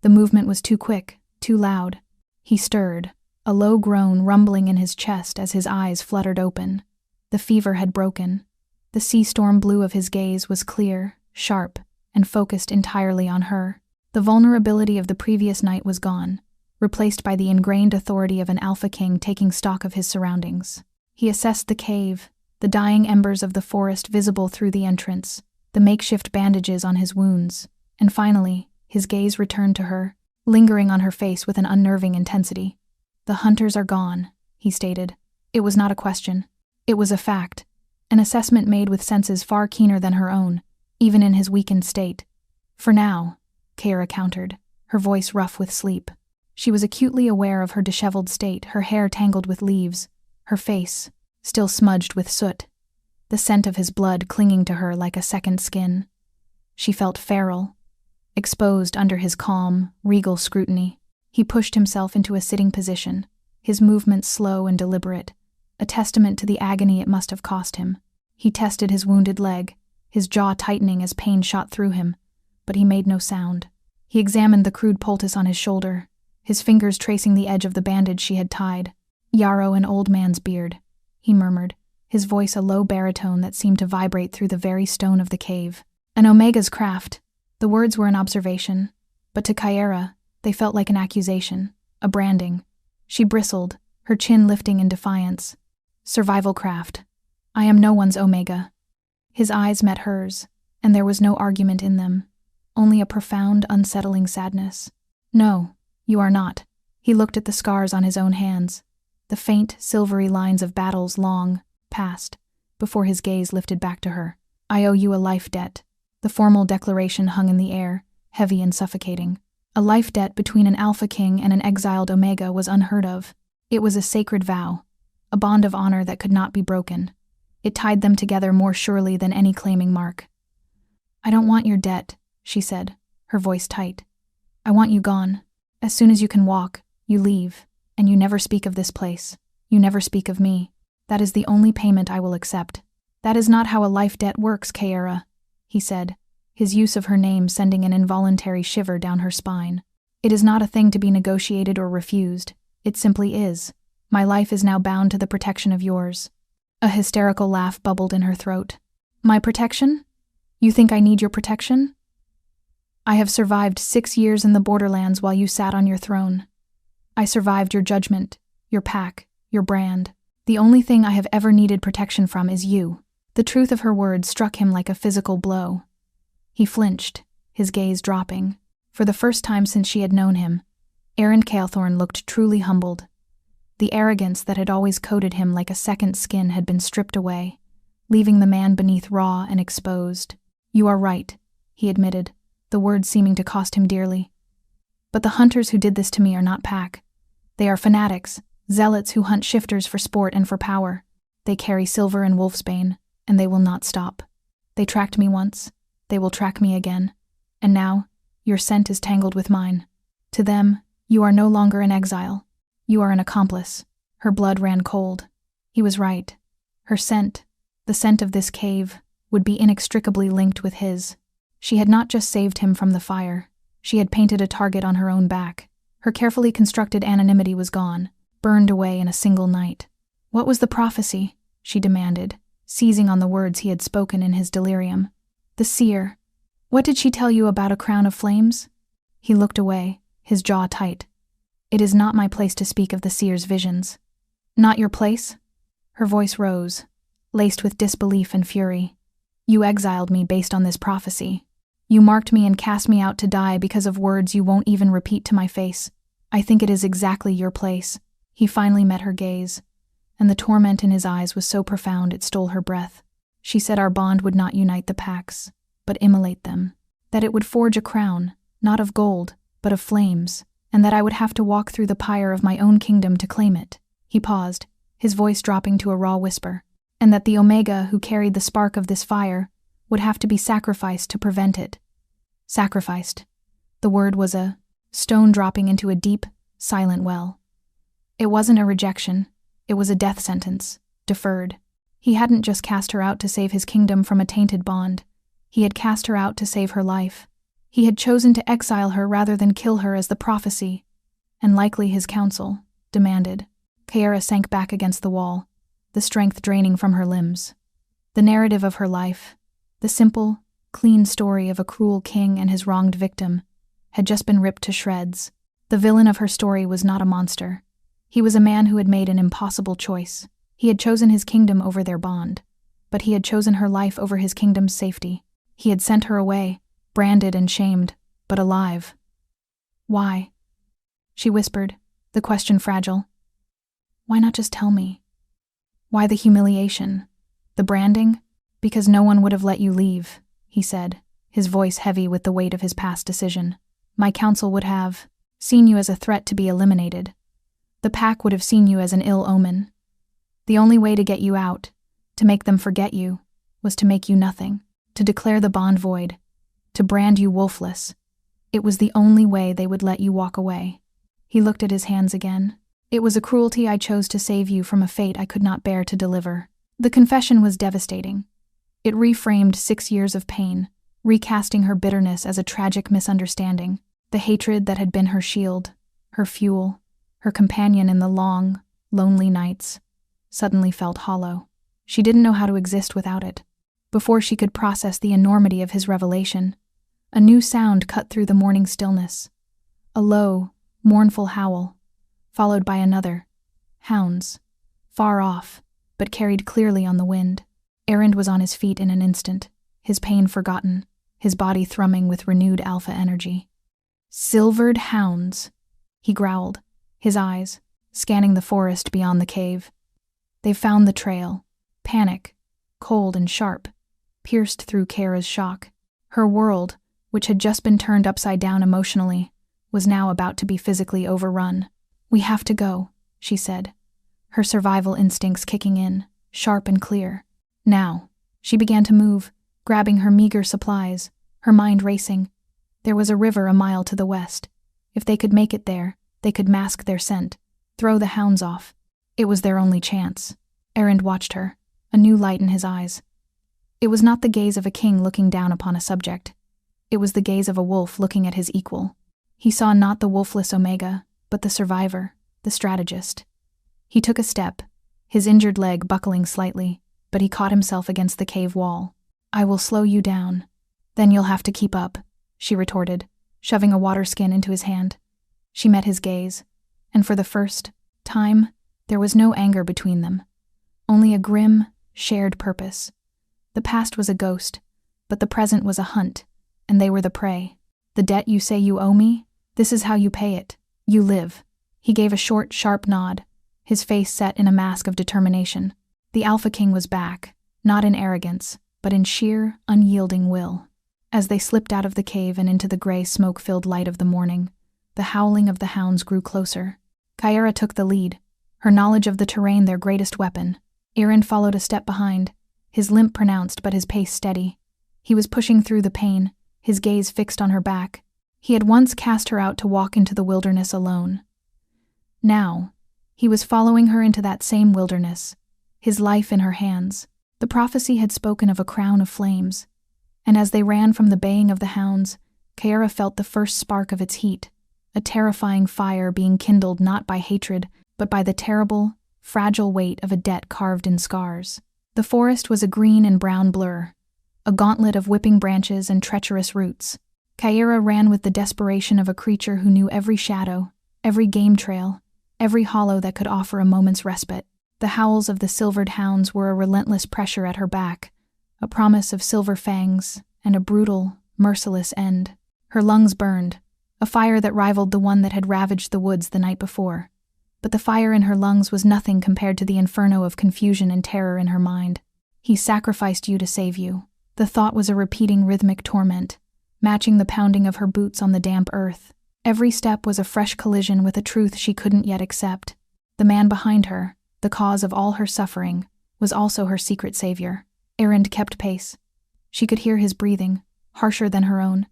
The movement was too quick, too loud. He stirred, a low groan rumbling in his chest as his eyes fluttered open. The fever had broken. The sea-storm blue of his gaze was clear, sharp, and focused entirely on her. The vulnerability of the previous night was gone, replaced by the ingrained authority of an alpha king taking stock of his surroundings. He assessed the cave, the dying embers of the forest visible through the entrance, the makeshift bandages on his wounds, and finally, his gaze returned to her, lingering on her face with an unnerving intensity. "The hunters are gone," he stated. It was not a question. It was a fact, an assessment made with senses far keener than her own, even in his weakened state. "For now," Kiara countered, her voice rough with sleep. She was acutely aware of her disheveled state, her hair tangled with leaves, her face still smudged with soot, the scent of his blood clinging to her like a second skin. She felt feral, exposed under his calm, regal scrutiny. He pushed himself into a sitting position, his movements slow and deliberate, a testament to the agony it must have cost him. He tested his wounded leg, his jaw tightening as pain shot through him, but he made no sound. He examined the crude poultice on his shoulder, his fingers tracing the edge of the bandage she had tied. "Yarrow, an old man's beard," he murmured, his voice a low baritone that seemed to vibrate through the very stone of the cave. "An Omega's craft." The words were an observation, but to Kiara, they felt like an accusation, a branding. She bristled, her chin lifting in defiance. "Survival craft. I am no one's Omega." His eyes met hers, and there was no argument in them, only a profound, unsettling sadness. "No, you are not." He looked at the scars on his own hands, the faint, silvery lines of battles long past, before his gaze lifted back to her. "I owe you a life debt." The formal declaration hung in the air, heavy and suffocating. A life debt between an Alpha King and an exiled Omega was unheard of. It was a sacred vow, a bond of honor that could not be broken. It tied them together more surely than any claiming mark. "I don't want your debt," she said, her voice tight. "I want you gone. As soon as you can walk, you leave, and you never speak of this place. You never speak of me. That is the only payment I will accept." "That is not how a life debt works, Kiara," he said, his use of her name sending an involuntary shiver down her spine. "It is not a thing to be negotiated or refused. It simply is. My life is now bound to the protection of yours." A hysterical laugh bubbled in her throat. "My protection? You think I need your protection? I have survived 6 years in the borderlands while you sat on your throne. I survived your judgment, your pack, your brand. The only thing I have ever needed protection from is you." The truth of her words struck him like a physical blow. He flinched, his gaze dropping. For the first time since she had known him, Aaron Calethorn looked truly humbled. The arrogance that had always coated him like a second skin had been stripped away, leaving the man beneath raw and exposed. "You are right," he admitted, the words seeming to cost him dearly. But the hunters who did this to me are not pack. They are fanatics, zealots who hunt shifters for sport and for power. They carry silver and wolfsbane, and they will not stop. They tracked me once, they will track me again, and now your scent is tangled with mine. To them, you are no longer an exile. You are an accomplice. Her blood ran cold. He was right. Her scent, the scent of this cave, would be inextricably linked with his. She had not just saved him from the fire. She had painted a target on her own back. Her carefully constructed anonymity was gone, burned away in a single night. What was the prophecy? She demanded, seizing on the words he had spoken in his delirium. The seer. What did she tell you about a crown of flames? He looked away, his jaw tight. It is not my place to speak of the seer's visions. Not your place? Her voice rose, laced with disbelief and fury. You exiled me based on this prophecy. You marked me and cast me out to die because of words you won't even repeat to my face. I think it is exactly your place. He finally met her gaze, and the torment in his eyes was so profound it stole her breath. She said our bond would not unite the packs, but immolate them. That it would forge a crown, not of gold, but of flames, and that I would have to walk through the pyre of my own kingdom to claim it. He paused, his voice dropping to a raw whisper, and that the Omega who carried the spark of this fire would have to be sacrificed to prevent it. Sacrificed. The word was a stone dropping into a deep, silent well. It wasn't a rejection, it was a death sentence, deferred. He hadn't just cast her out to save his kingdom from a tainted bond. He had cast her out to save her life. He had chosen to exile her rather than kill her as the prophecy, and likely his counsel, demanded. Kiara sank back against the wall, the strength draining from her limbs. The narrative of her life, the simple, clean story of a cruel king and his wronged victim, had just been ripped to shreds. The villain of her story was not a monster. He was a man who had made an impossible choice. He had chosen his kingdom over their bond, but he had chosen her life over his kingdom's safety. He had sent her away, branded and shamed, but alive. Why? She whispered, the question fragile. Why not just tell me? Why the humiliation? The branding? Because no one would have let you leave, he said, his voice heavy with the weight of his past decision. My council would have seen you as a threat to be eliminated. The pack would have seen you as an ill omen. The only way to get you out, to make them forget you, was to make you nothing, to declare the bond void, to brand you wolfless. It was the only way they would let you walk away. He looked at his hands again. It was a cruelty I chose to save you from a fate I could not bear to deliver. The confession was devastating. It reframed 6 years of pain, recasting her bitterness as a tragic misunderstanding. The hatred that had been her shield, her fuel, her companion in the long, lonely nights, suddenly felt hollow. She didn't know how to exist without it. Before she could process the enormity of his revelation, a new sound cut through the morning stillness. A low, mournful howl, followed by another. Hounds. Far off, but carried clearly on the wind. Erend was on his feet in an instant, his pain forgotten, his body thrumming with renewed alpha energy. Silvered hounds, he growled, his eyes scanning the forest beyond the cave. They've found the trail. Panic, cold and sharp, pierced through Kara's shock. Her world, which had just been turned upside down emotionally, was now about to be physically overrun. We have to go, she said, her survival instincts kicking in, sharp and clear. Now, she began to move, grabbing her meager supplies, her mind racing. There was a river a mile to the west. If they could make it there, they could mask their scent, throw the hounds off. It was their only chance. Erend watched her, a new light in his eyes. It was not the gaze of a king looking down upon a subject. It was the gaze of a wolf looking at his equal. He saw not the wolfless Omega, but the survivor, the strategist. He took a step, his injured leg buckling slightly, but he caught himself against the cave wall. I will slow you down. Then you'll have to keep up, she retorted, shoving a water skin into his hand. She met his gaze, and for the first time, there was no anger between them. Only a grim, shared purpose. The past was a ghost, but the present was a hunt, and they were the prey. The debt you say you owe me? This is how you pay it. You live. He gave a short, sharp nod, his face set in a mask of determination. The Alpha King was back, not in arrogance, but in sheer, unyielding will. As they slipped out of the cave and into the gray, smoke-filled light of the morning, the howling of the hounds grew closer. Kyra took the lead, her knowledge of the terrain their greatest weapon. Erend followed a step behind, his limp pronounced but his pace steady. He was pushing through the pain, his gaze fixed on her back. He had once cast her out to walk into the wilderness alone. Now, he was following her into that same wilderness, his life in her hands. The prophecy had spoken of a crown of flames, and as they ran from the baying of the hounds, Kyra felt the first spark of its heat, a terrifying fire being kindled not by hatred, but by the terrible, fragile weight of a debt carved in scars. The forest was a green and brown blur, a gauntlet of whipping branches and treacherous roots. Kyra ran with the desperation of a creature who knew every shadow, every game trail, every hollow that could offer a moment's respite. The howls of the silvered hounds were a relentless pressure at her back, a promise of silver fangs and a brutal, merciless end. Her lungs burned, a fire that rivaled the one that had ravaged the woods the night before. But the fire in her lungs was nothing compared to the inferno of confusion and terror in her mind. He sacrificed you to save you. The thought was a repeating rhythmic torment, matching the pounding of her boots on the damp earth. Every step was a fresh collision with a truth she couldn't yet accept. The man behind her, the cause of all her suffering, was also her secret savior. Erend kept pace. She could hear his breathing, harsher than her own,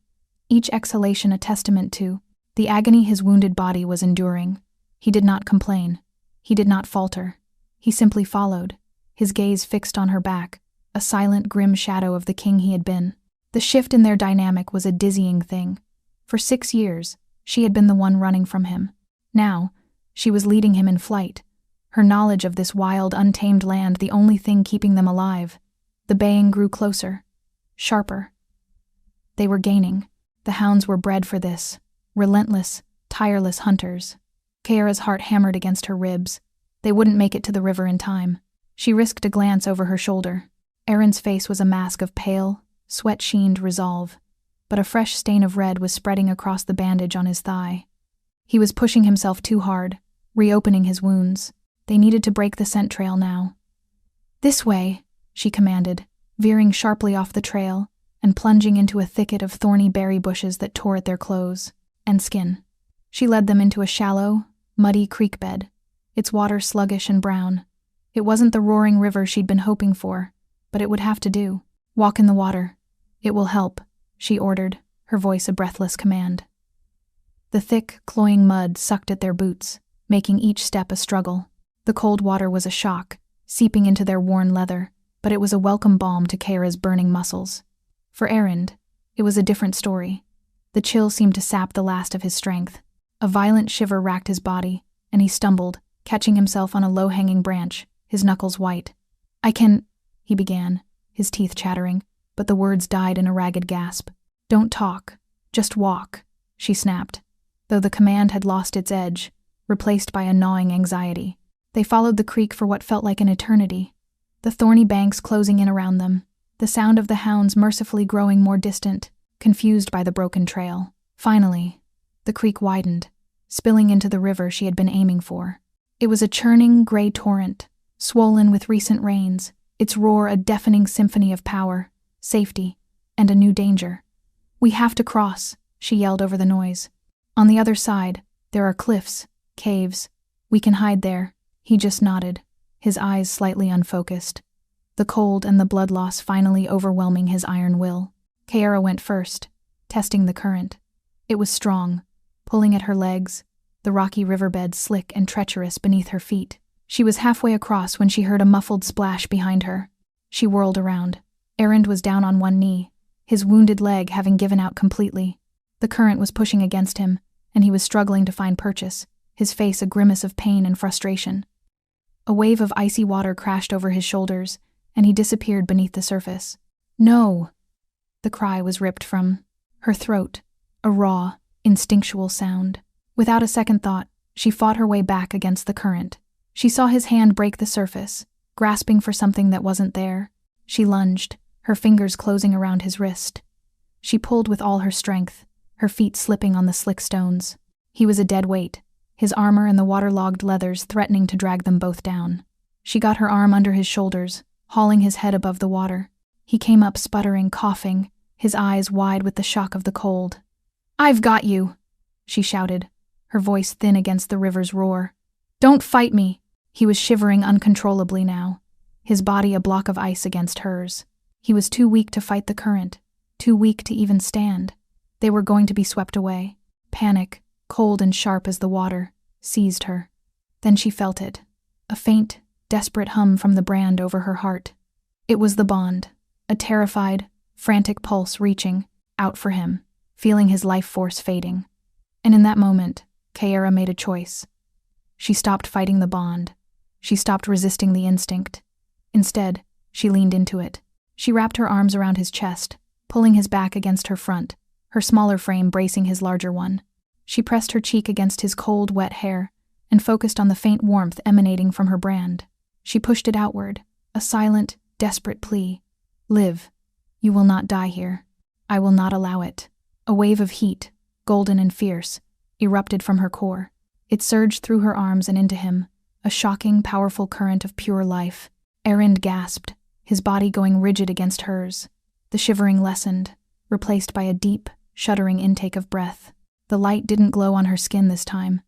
each exhalation a testament to the agony his wounded body was enduring. He did not complain. He did not falter. He simply followed, his gaze fixed on her back, a silent, grim shadow of the king he had been. The shift in their dynamic was a dizzying thing. For 6 years, she had been the one running from him. Now, she was leading him in flight, her knowledge of this wild, untamed land the only thing keeping them alive. The baying grew closer, sharper. They were gaining. The hounds were bred for this, relentless, tireless hunters. Kyra's heart hammered against her ribs. They wouldn't make it to the river in time. She risked a glance over her shoulder. Erend's face was a mask of pale, sweat-sheened resolve, but a fresh stain of red was spreading across the bandage on his thigh. He was pushing himself too hard, reopening his wounds. They needed to break the scent trail now. "This way," she commanded, veering sharply off the trail and plunging into a thicket of thorny berry bushes that tore at their clothes and skin. She led them into a shallow, muddy creek bed, its water sluggish and brown. It wasn't the roaring river she'd been hoping for, but it would have to do. "Walk in the water. It will help," she ordered, her voice a breathless command. The thick, cloying mud sucked at their boots, making each step a struggle. The cold water was a shock, seeping into their worn leather, but it was a welcome balm to Kyra's burning muscles. For Erend, it was a different story. The chill seemed to sap the last of his strength. A violent shiver racked his body, and he stumbled, catching himself on a low-hanging branch, his knuckles white. "I can," he began, his teeth chattering, but the words died in a ragged gasp. "Don't talk. Just walk," she snapped, though the command had lost its edge, replaced by a gnawing anxiety. They followed the creek for what felt like an eternity, the thorny banks closing in around them, the sound of the hounds mercifully growing more distant, confused by the broken trail. Finally, the creek widened, spilling into the river she had been aiming for. It was a churning, gray torrent, swollen with recent rains, its roar a deafening symphony of power, safety, and a new danger. "We have to cross," she yelled over the noise. "On the other side, there are cliffs, caves. We can hide there." He just nodded, his eyes slightly unfocused, the cold and the blood loss finally overwhelming his iron will. Kyra went first, testing the current. It was strong, pulling at her legs, the rocky riverbed slick and treacherous beneath her feet. She was halfway across when she heard a muffled splash behind her. She whirled around. Erend was down on one knee, his wounded leg having given out completely. The current was pushing against him, and he was struggling to find purchase, his face a grimace of pain and frustration. A wave of icy water crashed over his shoulders, and he disappeared beneath the surface. "No!" The cry was ripped from her throat, a raw, instinctual sound. Without a second thought, she fought her way back against the current. She saw his hand break the surface, grasping for something that wasn't there. She lunged, her fingers closing around his wrist. She pulled with all her strength, her feet slipping on the slick stones. He was a dead weight, his armor and the waterlogged leathers threatening to drag them both down. She got her arm under his shoulders, hauling his head above the water. He came up sputtering, coughing, his eyes wide with the shock of the cold. "I've got you," she shouted, her voice thin against the river's roar. "Don't fight me." He was shivering uncontrollably now, his body a block of ice against hers. He was too weak to fight the current, too weak to even stand. They were going to be swept away. Panic, cold and sharp as the water, seized her. Then she felt it, a faint, desperate hum from the brand over her heart. It was the bond, a terrified, frantic pulse reaching out for him, feeling his life force fading. And in that moment, Kiara made a choice. She stopped fighting the bond. She stopped resisting the instinct. Instead, she leaned into it. She wrapped her arms around his chest, pulling his back against her front, her smaller frame bracing his larger one. She pressed her cheek against his cold, wet hair and focused on the faint warmth emanating from her brand. She pushed it outward, a silent, desperate plea. "Live. You will not die here. I will not allow it." A wave of heat, golden and fierce, erupted from her core. It surged through her arms and into him, a shocking, powerful current of pure life. Erend gasped, his body going rigid against hers. The shivering lessened, replaced by a deep, shuddering intake of breath. The light didn't glow on her skin this time.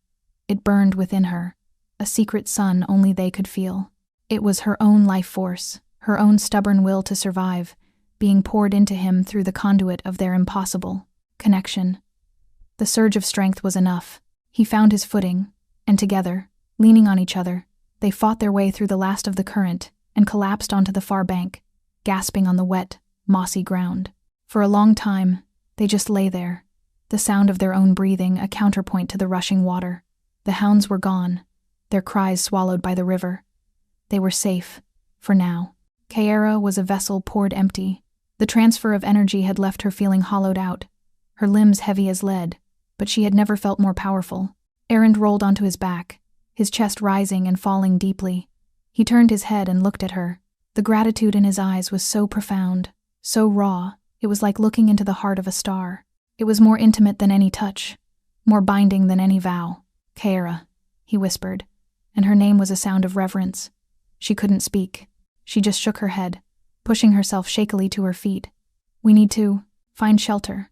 It burned within her, a secret sun only they could feel. It was her own life force, her own stubborn will to survive, being poured into him through the conduit of their impossible connection. The surge of strength was enough. He found his footing, and together, leaning on each other, they fought their way through the last of the current and collapsed onto the far bank, gasping on the wet, mossy ground. For a long time, they just lay there, the sound of their own breathing a counterpoint to the rushing water. The hounds were gone, their cries swallowed by the river. They were safe, for now. Kiara was a vessel poured empty. The transfer of energy had left her feeling hollowed out, her limbs heavy as lead, but she had never felt more powerful. Erend rolled onto his back, his chest rising and falling deeply. He turned his head and looked at her. The gratitude in his eyes was so profound, so raw, it was like looking into the heart of a star. It was more intimate than any touch, more binding than any vow. "Kiara," he whispered, and her name was a sound of reverence. She couldn't speak. She just shook her head, pushing herself shakily to her feet. "We need to find shelter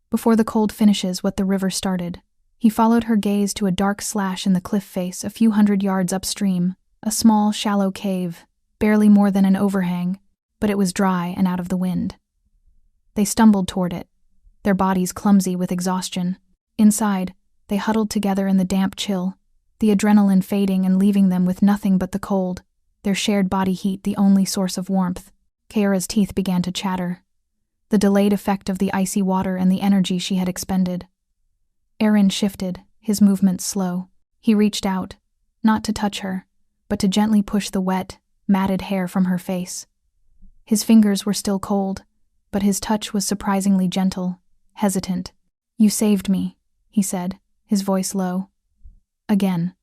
before the cold finishes what the river started." He followed her gaze to a dark slash in the cliff face a few hundred yards upstream, a small, shallow cave, barely more than an overhang, but it was dry and out of the wind. They stumbled toward it, their bodies clumsy with exhaustion. Inside, they huddled together in the damp chill, the adrenaline fading and leaving them with nothing but the cold, their shared body heat the only source of warmth. Kiara's teeth began to chatter, the delayed effect of the icy water and the energy she had expended. Erend shifted, his movements slow. He reached out, not to touch her, but to gently push the wet, matted hair from her face. His fingers were still cold, but his touch was surprisingly gentle, hesitant. "You saved me," he said, his voice low. "Again."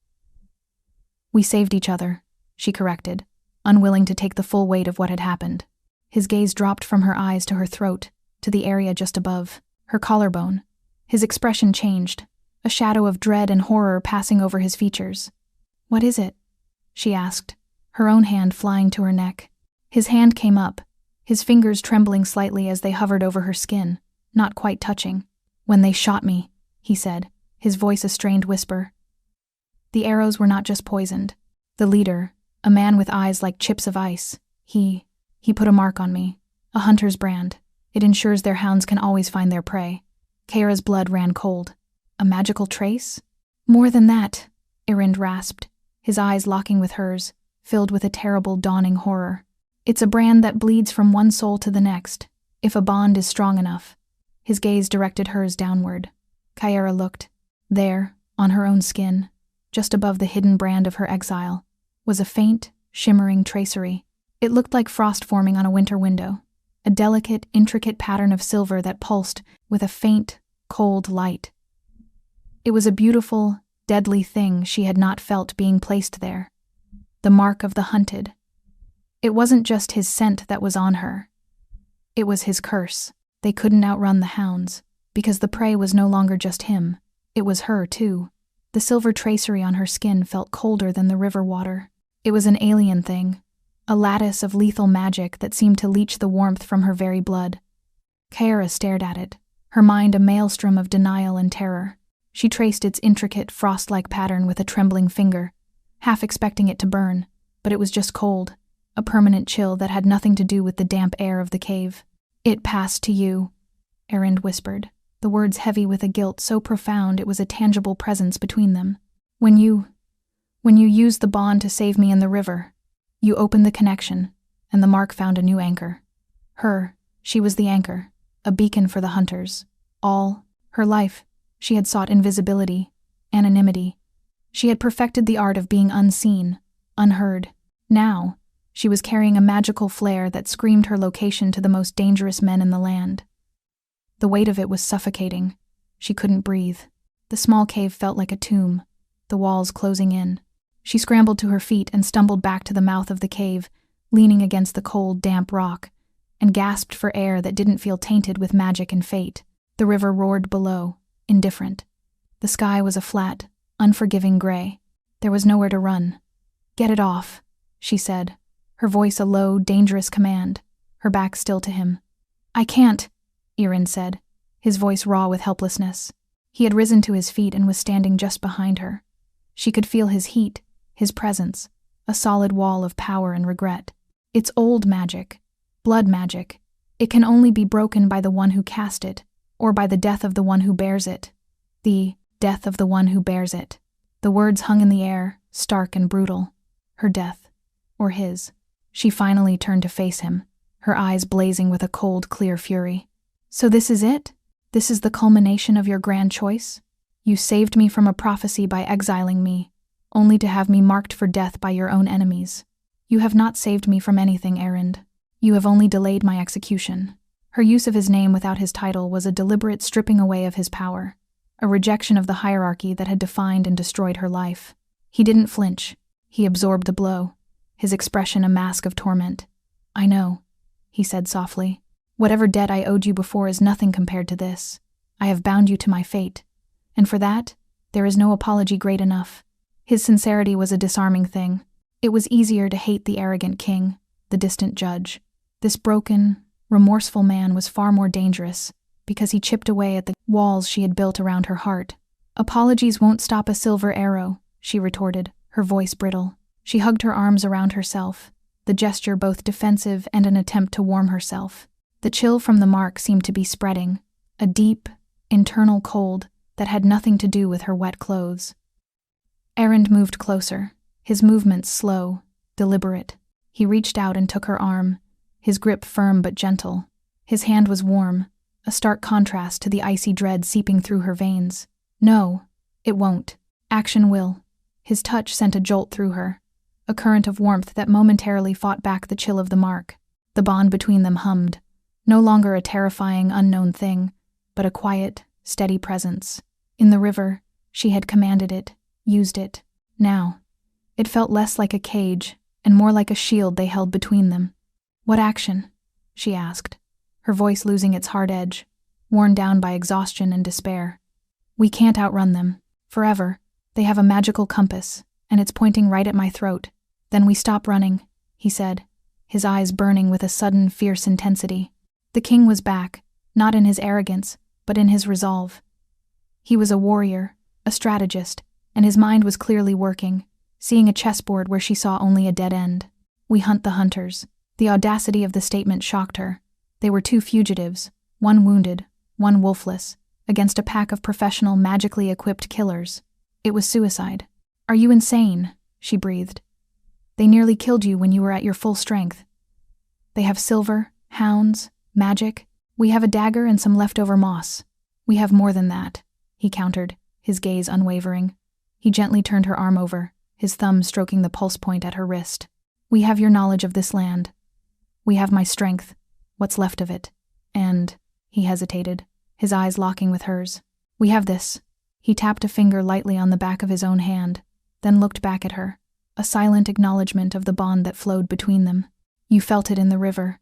"We saved each other," she corrected, unwilling to take the full weight of what had happened. His gaze dropped from her eyes to her throat, to the area just above, her collarbone. His expression changed, a shadow of dread and horror passing over his features. "What is it?" she asked, her own hand flying to her neck. His hand came up, his fingers trembling slightly as they hovered over her skin, not quite touching. "When they shot me," he said, his voice a strained whisper. "The arrows were not just poisoned. The leader, a man with eyes like chips of ice, he put a mark on me, a hunter's brand. It ensures their hounds can always find their prey." Kiara's blood ran cold. "A magical trace?" "More than that," Erend rasped, his eyes locking with hers, filled with a terrible dawning horror. "It's a brand that bleeds from one soul to the next, if a bond is strong enough." His gaze directed hers downward. Kiara looked. There, on her own skin, just above the hidden brand of her exile, was a faint, shimmering tracery. It looked like frost forming on a winter window, a delicate, intricate pattern of silver that pulsed with a faint, cold light. It was a beautiful, deadly thing she had not felt being placed there. The mark of the hunted. It wasn't just his scent that was on her. It was his curse. They couldn't outrun the hounds, because the prey was no longer just him. It was her, too. The silver tracery on her skin felt colder than the river water. It was an alien thing, a lattice of lethal magic that seemed to leach the warmth from her very blood. Kiara stared at it, her mind a maelstrom of denial and terror. She traced its intricate, frost-like pattern with a trembling finger, half expecting it to burn, but it was just cold, a permanent chill that had nothing to do with the damp air of the cave. "It passed to you," Erend whispered, the words heavy with a guilt so profound it was a tangible presence between them. When you used the bond to save me in the river, you opened the connection, and the mark found a new anchor. She was the anchor, a beacon for the hunters. All her life, she had sought invisibility, anonymity. She had perfected the art of being unseen, unheard. Now, she was carrying a magical flare that screamed her location to the most dangerous men in the land. The weight of it was suffocating. She couldn't breathe. The small cave felt like a tomb, the walls closing in. She scrambled to her feet and stumbled back to the mouth of the cave, leaning against the cold, damp rock, and gasped for air that didn't feel tainted with magic and fate. The river roared below, indifferent. The sky was a flat, unforgiving gray. There was nowhere to run. "Get it off," she said, her voice a low, dangerous command, her back still to him. "I can't," Erend said, his voice raw with helplessness. He had risen to his feet and was standing just behind her. She could feel his heat, his presence, a solid wall of power and regret. "It's old magic, blood magic. It can only be broken by the one who cast it, or by the death of the one who bears it. The death of the one who bears it." The words hung in the air, stark and brutal. Her death, or his. She finally turned to face him, her eyes blazing with a cold, clear fury. "So this is it? This is the culmination of your grand choice? You saved me from a prophecy by exiling me, only to have me marked for death by your own enemies. You have not saved me from anything, Erend. You have only delayed my execution." Her use of his name without his title was a deliberate stripping away of his power, a rejection of the hierarchy that had defined and destroyed her life. He didn't flinch. He absorbed the blow, his expression a mask of torment. "I know," he said softly. "Whatever debt I owed you before is nothing compared to this. I have bound you to my fate, and for that, there is no apology great enough." His sincerity was a disarming thing. It was easier to hate the arrogant king, the distant judge. This broken, remorseful man was far more dangerous, because he chipped away at the walls she had built around her heart. "Apologies won't stop a silver arrow," she retorted, her voice brittle. She hugged her arms around herself, the gesture both defensive and an attempt to warm herself. The chill from the mark seemed to be spreading, a deep, internal cold that had nothing to do with her wet clothes. Erend moved closer, his movements slow, deliberate. He reached out and took her arm, his grip firm but gentle. His hand was warm, a stark contrast to the icy dread seeping through her veins. "No, it won't. Action will." His touch sent a jolt through her, a current of warmth that momentarily fought back the chill of the mark. The bond between them hummed, no longer a terrifying, unknown thing, but a quiet, steady presence. In the river, she had commanded it, used it. Now, it felt less like a cage and more like a shield they held between them. "What action?" she asked, her voice losing its hard edge, worn down by exhaustion and despair. "We can't outrun them. Forever. They have a magical compass, and it's pointing right at my throat. Then we stop running," he said, his eyes burning with a sudden, fierce intensity. The king was back, not in his arrogance, but in his resolve. He was a warrior, a strategist, and his mind was clearly working, seeing a chessboard where she saw only a dead end. "We hunt the hunters." The audacity of the statement shocked her. They were two fugitives, one wounded, one wolfless, against a pack of professional, magically equipped killers. It was suicide. "Are you insane?" she breathed. "They nearly killed you when you were at your full strength. They have silver, hounds, magic. We have a dagger and some leftover moss. We have more than that," he countered, his gaze unwavering. He gently turned her arm over, his thumb stroking the pulse point at her wrist. "We have your knowledge of this land. We have my strength, what's left of it. And," he hesitated, his eyes locking with hers. "We have this." He tapped a finger lightly on the back of his own hand, then looked back at her, a silent acknowledgement of the bond that flowed between them. "You felt it in the river.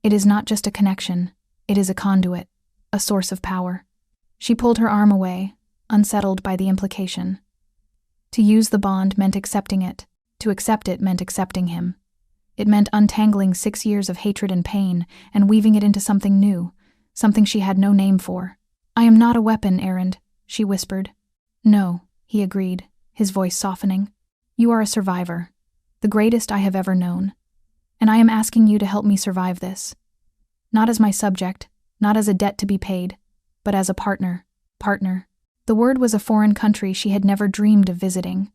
It is not just a connection, it is a conduit, a source of power." She pulled her arm away, unsettled by the implication. To use the bond meant accepting it. To accept it meant accepting him. It meant untangling 6 years of hatred and pain and weaving it into something new, something she had no name for. "I am not a weapon, Errand," she whispered. "No," he agreed, his voice softening. "You are a survivor, the greatest I have ever known. And I am asking you to help me survive this. Not as my subject, not as a debt to be paid, but as a partner. Partner." The word was a foreign country she had never dreamed of visiting.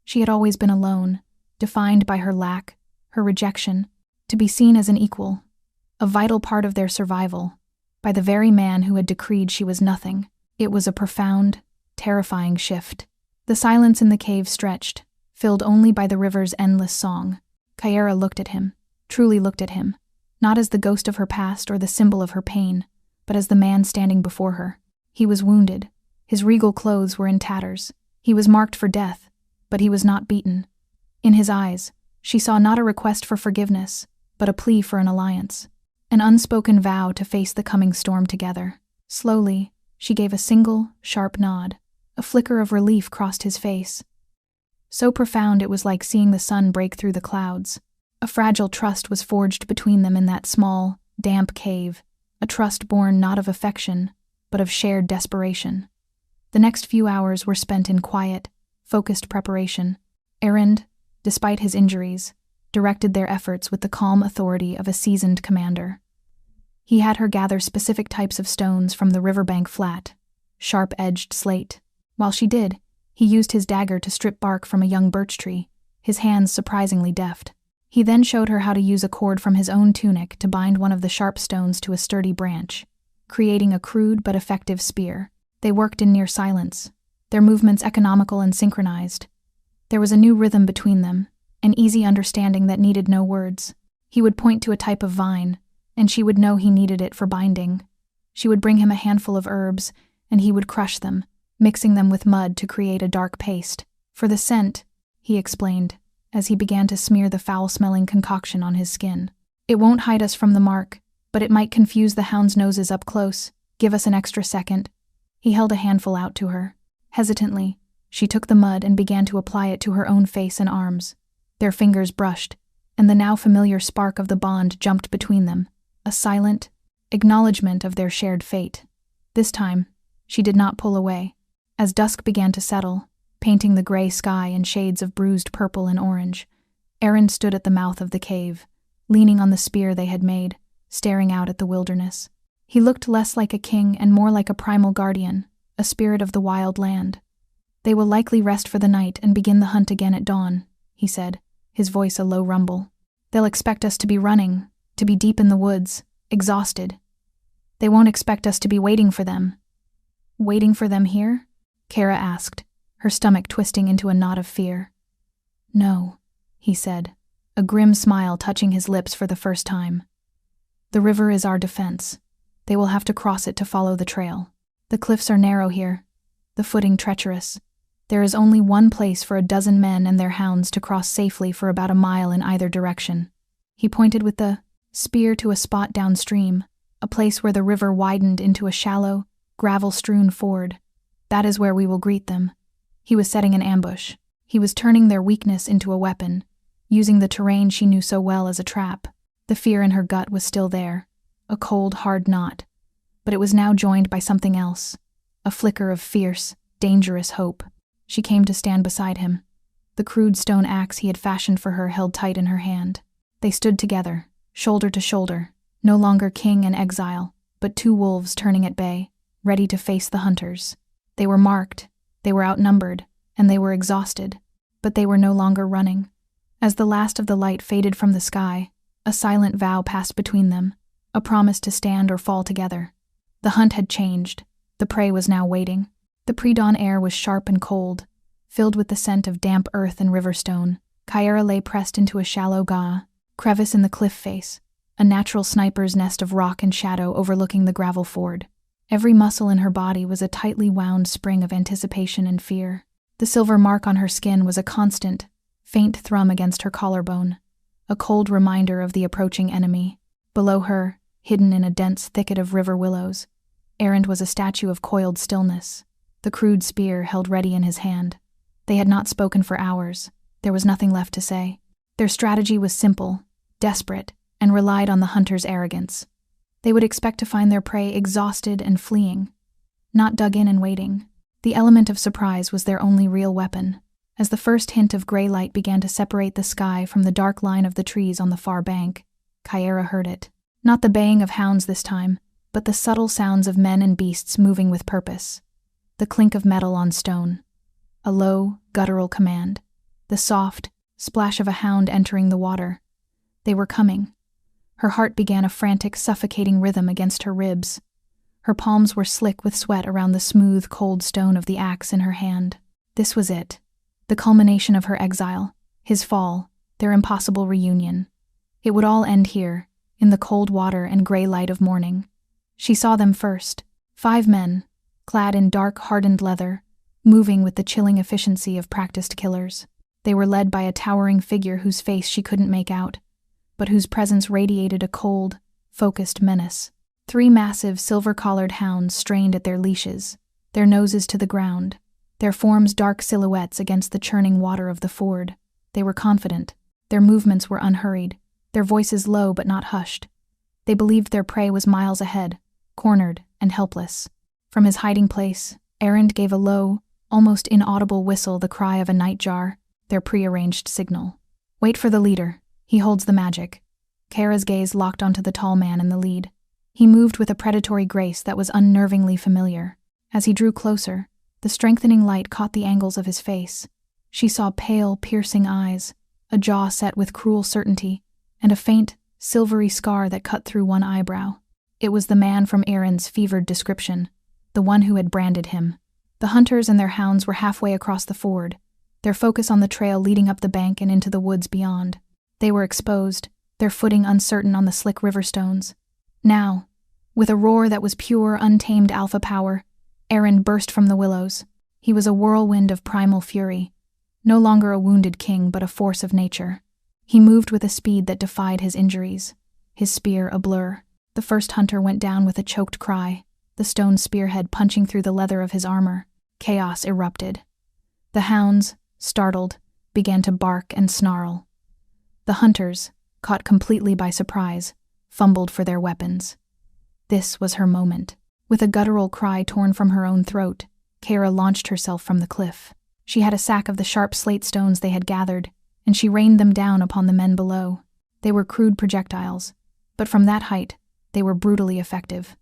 She had always been alone, defined by her lack, her rejection, to be seen as an equal, a vital part of their survival, by the very man who had decreed she was nothing. It was a profound, terrifying shift. The silence in the cave stretched, filled only by the river's endless song. Kyra looked at him, truly looked at him, not as the ghost of her past or the symbol of her pain, but as the man standing before her. He was wounded. His regal clothes were in tatters. He was marked for death, but he was not beaten. In his eyes, she saw not a request for forgiveness, but a plea for an alliance, an unspoken vow to face the coming storm together. Slowly, she gave a single, sharp nod. A flicker of relief crossed his face. So profound it was like seeing the sun break through the clouds. A fragile trust was forged between them in that small, damp cave, a trust born not of affection, but of shared desperation. The next few hours were spent in quiet, focused preparation. Errand, despite his injuries, directed their efforts with the calm authority of a seasoned commander. He had her gather specific types of stones from the riverbank flat, sharp-edged slate. While she did, he used his dagger to strip bark from a young birch tree, his hands surprisingly deft. He then showed her how to use a cord from his own tunic to bind one of the sharp stones to a sturdy branch, creating a crude but effective spear. They worked in near silence, their movements economical and synchronized. There was a new rhythm between them, an easy understanding that needed no words. He would point to a type of vine, and she would know he needed it for binding. She would bring him a handful of herbs, and he would crush them, mixing them with mud to create a dark paste. "For the scent," he explained, as he began to smear the foul-smelling concoction on his skin. "It won't hide us from the mark, but it might confuse the hound's noses up close. Give us an extra second." He held a handful out to her. Hesitantly, she took the mud and began to apply it to her own face and arms. Their fingers brushed, and the now familiar spark of the bond jumped between them, a silent acknowledgement of their shared fate. This time, she did not pull away. As dusk began to settle, painting the gray sky in shades of bruised purple and orange, Errand stood at the mouth of the cave, leaning on the spear they had made, staring out at the wilderness. He looked less like a king and more like a primal guardian, a spirit of the wild land. "They will likely rest for the night and begin the hunt again at dawn," he said, his voice a low rumble. "They'll expect us to be running, to be deep in the woods, exhausted. They won't expect us to be waiting for them." "Waiting for them here?" Kara asked, her stomach twisting into a knot of fear. "No," he said, a grim smile touching his lips for the first time. "The river is our defense. They will have to cross it to follow the trail. The cliffs are narrow here, the footing treacherous. There is only one place for a dozen men and their hounds to cross safely for about a mile in either direction." He pointed with the spear to a spot downstream, a place where the river widened into a shallow, gravel-strewn ford. "That is where we will greet them." He was setting an ambush. He was turning their weakness into a weapon, using the terrain she knew so well as a trap. The fear in her gut was still there, a cold, hard knot, but it was now joined by something else, a flicker of fierce, dangerous hope. She came to stand beside him, the crude stone axe he had fashioned for her held tight in her hand. They stood together, shoulder to shoulder, no longer king and exile, but two wolves turning at bay, ready to face the hunters. They were marked, they were outnumbered, and they were exhausted, but they were no longer running. As the last of the light faded from the sky, a silent vow passed between them, a promise to stand or fall together. The hunt had changed. The prey was now waiting. The pre-dawn air was sharp and cold, filled with the scent of damp earth and riverstone. Kyra lay pressed into a shallow crevice in the cliff face, a natural sniper's nest of rock and shadow overlooking the gravel ford. Every muscle in her body was a tightly wound spring of anticipation and fear. The silver mark on her skin was a constant, faint thrum against her collarbone, a cold reminder of the approaching enemy. Below her, hidden in a dense thicket of river willows, Errand was a statue of coiled stillness, the crude spear held ready in his hand. They had not spoken for hours. There was nothing left to say. Their strategy was simple, desperate, and relied on the hunter's arrogance. They would expect to find their prey exhausted and fleeing, not dug in and waiting. The element of surprise was their only real weapon. As the first hint of gray light began to separate the sky from the dark line of the trees on the far bank, Kyera heard it. Not the baying of hounds this time, but the subtle sounds of men and beasts moving with purpose. The clink of metal on stone. A low, guttural command. The soft splash of a hound entering the water. They were coming. Her heart began a frantic, suffocating rhythm against her ribs. Her palms were slick with sweat around the smooth, cold stone of the axe in her hand. This was it. The culmination of her exile, his fall, their impossible reunion. It would all end here, in the cold water and gray light of morning. She saw them first. 5 men, clad in dark, hardened leather, moving with the chilling efficiency of practiced killers. They were led by a towering figure whose face she couldn't make out, but whose presence radiated a cold, focused menace. 3 massive, silver-collared hounds strained at their leashes, their noses to the ground, their forms dark silhouettes against the churning water of the ford. They were confident. Their movements were unhurried, their voices low but not hushed. They believed their prey was miles ahead, cornered and helpless. From his hiding place, Erend gave a low, almost inaudible whistle, the cry of a nightjar, their prearranged signal. Wait for the leader. He holds the magic. Kara's gaze locked onto the tall man in the lead. He moved with a predatory grace that was unnervingly familiar. As he drew closer, the strengthening light caught the angles of his face. She saw pale, piercing eyes, a jaw set with cruel certainty, and a faint, silvery scar that cut through one eyebrow. It was the man from Erend's fevered description, the one who had branded him. The hunters and their hounds were halfway across the ford, their focus on the trail leading up the bank and into the woods beyond. They were exposed, their footing uncertain on the slick river stones. Now, with a roar that was pure, untamed alpha power, Erend burst from the willows. He was a whirlwind of primal fury, no longer a wounded king but a force of nature. He moved with a speed that defied his injuries, his spear a blur. The first hunter went down with a choked cry, the stone spearhead punching through the leather of his armor. Chaos erupted. The hounds, startled, began to bark and snarl. The hunters, caught completely by surprise, fumbled for their weapons. This was her moment. With a guttural cry torn from her own throat, Kara launched herself from the cliff. She had a sack of the sharp slate stones they had gathered, and she rained them down upon the men below. They were crude projectiles, but from that height, they were brutally effective.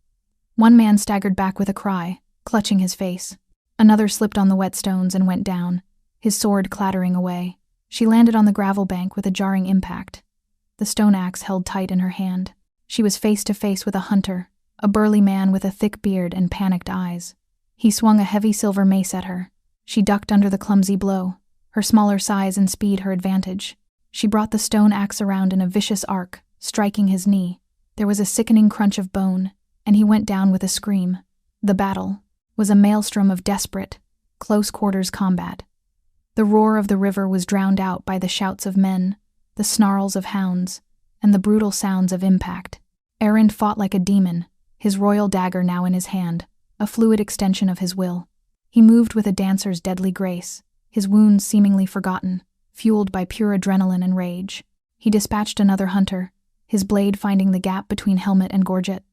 One man staggered back with a cry, clutching his face. Another slipped on the wet stones and went down, his sword clattering away. She landed on the gravel bank with a jarring impact. The stone axe held tight in her hand. She was face to face with a hunter, a burly man with a thick beard and panicked eyes. He swung a heavy silver mace at her. She ducked under the clumsy blow, her smaller size and speed her advantage. She brought the stone axe around in a vicious arc, striking his knee. There was a sickening crunch of bone, and he went down with a scream. The battle was a maelstrom of desperate, close-quarters combat. The roar of the river was drowned out by the shouts of men, the snarls of hounds, and the brutal sounds of impact. Erend fought like a demon, his royal dagger now in his hand, a fluid extension of his will. He moved with a dancer's deadly grace, his wounds seemingly forgotten, fueled by pure adrenaline and rage. He dispatched another hunter, his blade finding the gap between helmet and gorget.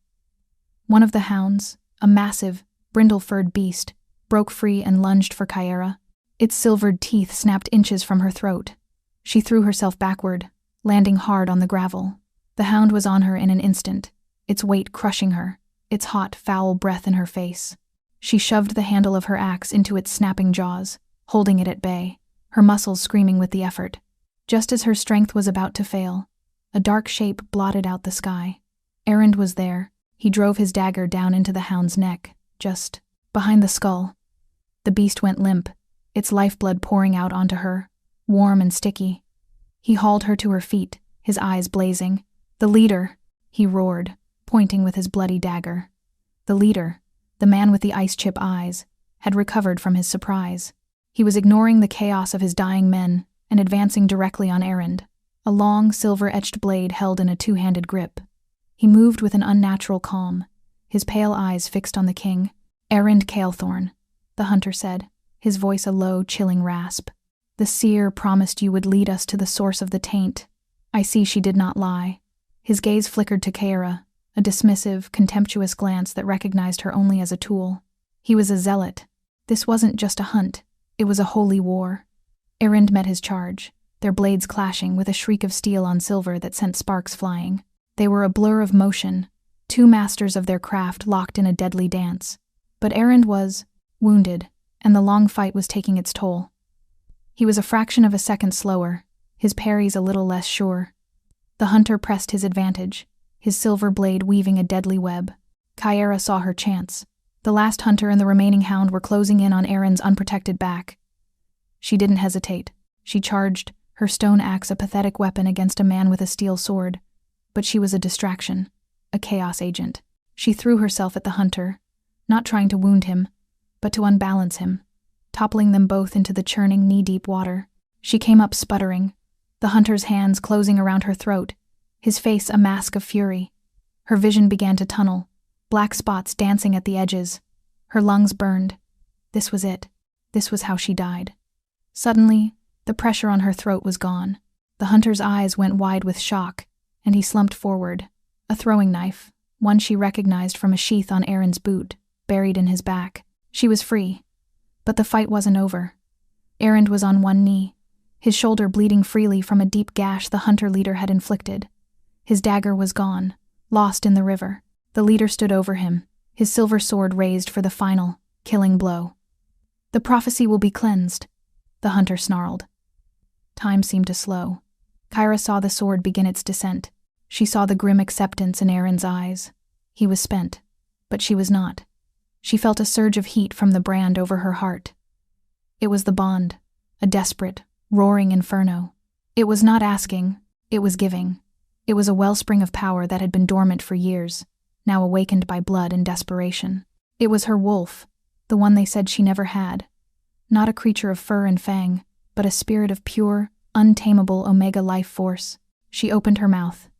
One of the hounds, a massive, brindle-furred beast, broke free and lunged for Kyera. Its silvered teeth snapped inches from her throat. She threw herself backward, landing hard on the gravel. The hound was on her in an instant, its weight crushing her, its hot, foul breath in her face. She shoved the handle of her axe into its snapping jaws, holding it at bay, her muscles screaming with the effort. Just as her strength was about to fail, a dark shape blotted out the sky. Erend was there. He drove his dagger down into the hound's neck, just behind the skull. The beast went limp, its lifeblood pouring out onto her, warm and sticky. He hauled her to her feet, his eyes blazing. "The leader!" he roared, pointing with his bloody dagger. The leader, the man with the ice-chip eyes, had recovered from his surprise. He was ignoring the chaos of his dying men and advancing directly on Erend, a long, silver-etched blade held in a two-handed grip. He moved with an unnatural calm, his pale eyes fixed on the king. "Erend Calethorn," the hunter said, his voice a low, chilling rasp. "The seer promised you would lead us to the source of the taint. I see she did not lie." His gaze flickered to Kara, a dismissive, contemptuous glance that recognized her only as a tool. He was a zealot. This wasn't just a hunt, it was a holy war. Erend met his charge, their blades clashing with a shriek of steel on silver that sent sparks flying. They were a blur of motion, two masters of their craft locked in a deadly dance. But Erend was wounded, and the long fight was taking its toll. He was a fraction of a second slower, his parries a little less sure. The hunter pressed his advantage, his silver blade weaving a deadly web. Kyera saw her chance. The last hunter and the remaining hound were closing in on Erend's unprotected back. She didn't hesitate. She charged, her stone axe a pathetic weapon against a man with a steel sword. But she was a distraction, a chaos agent. She threw herself at the hunter, not trying to wound him, but to unbalance him, toppling them both into the churning, knee-deep water. She came up sputtering, the hunter's hands closing around her throat, his face a mask of fury. Her vision began to tunnel, black spots dancing at the edges. Her lungs burned. This was it. This was how she died. Suddenly, the pressure on her throat was gone. The hunter's eyes went wide with shock, and he slumped forward, a throwing knife, one she recognized from a sheath on Erend's boot, buried in his back. She was free. But the fight wasn't over. Erend was on one knee, his shoulder bleeding freely from a deep gash the hunter leader had inflicted. His dagger was gone, lost in the river. The leader stood over him, his silver sword raised for the final, killing blow. "The prophecy will be cleansed," the hunter snarled. Time seemed to slow. Kyra saw the sword begin its descent. She saw the grim acceptance in Erend's eyes. He was spent, but she was not. She felt a surge of heat from the brand over her heart. It was the bond, a desperate, roaring inferno. It was not asking, it was giving. It was a wellspring of power that had been dormant for years, now awakened by blood and desperation. It was her wolf, the one they said she never had. Not a creature of fur and fang, but a spirit of pure, untamable omega life force. She opened her mouth,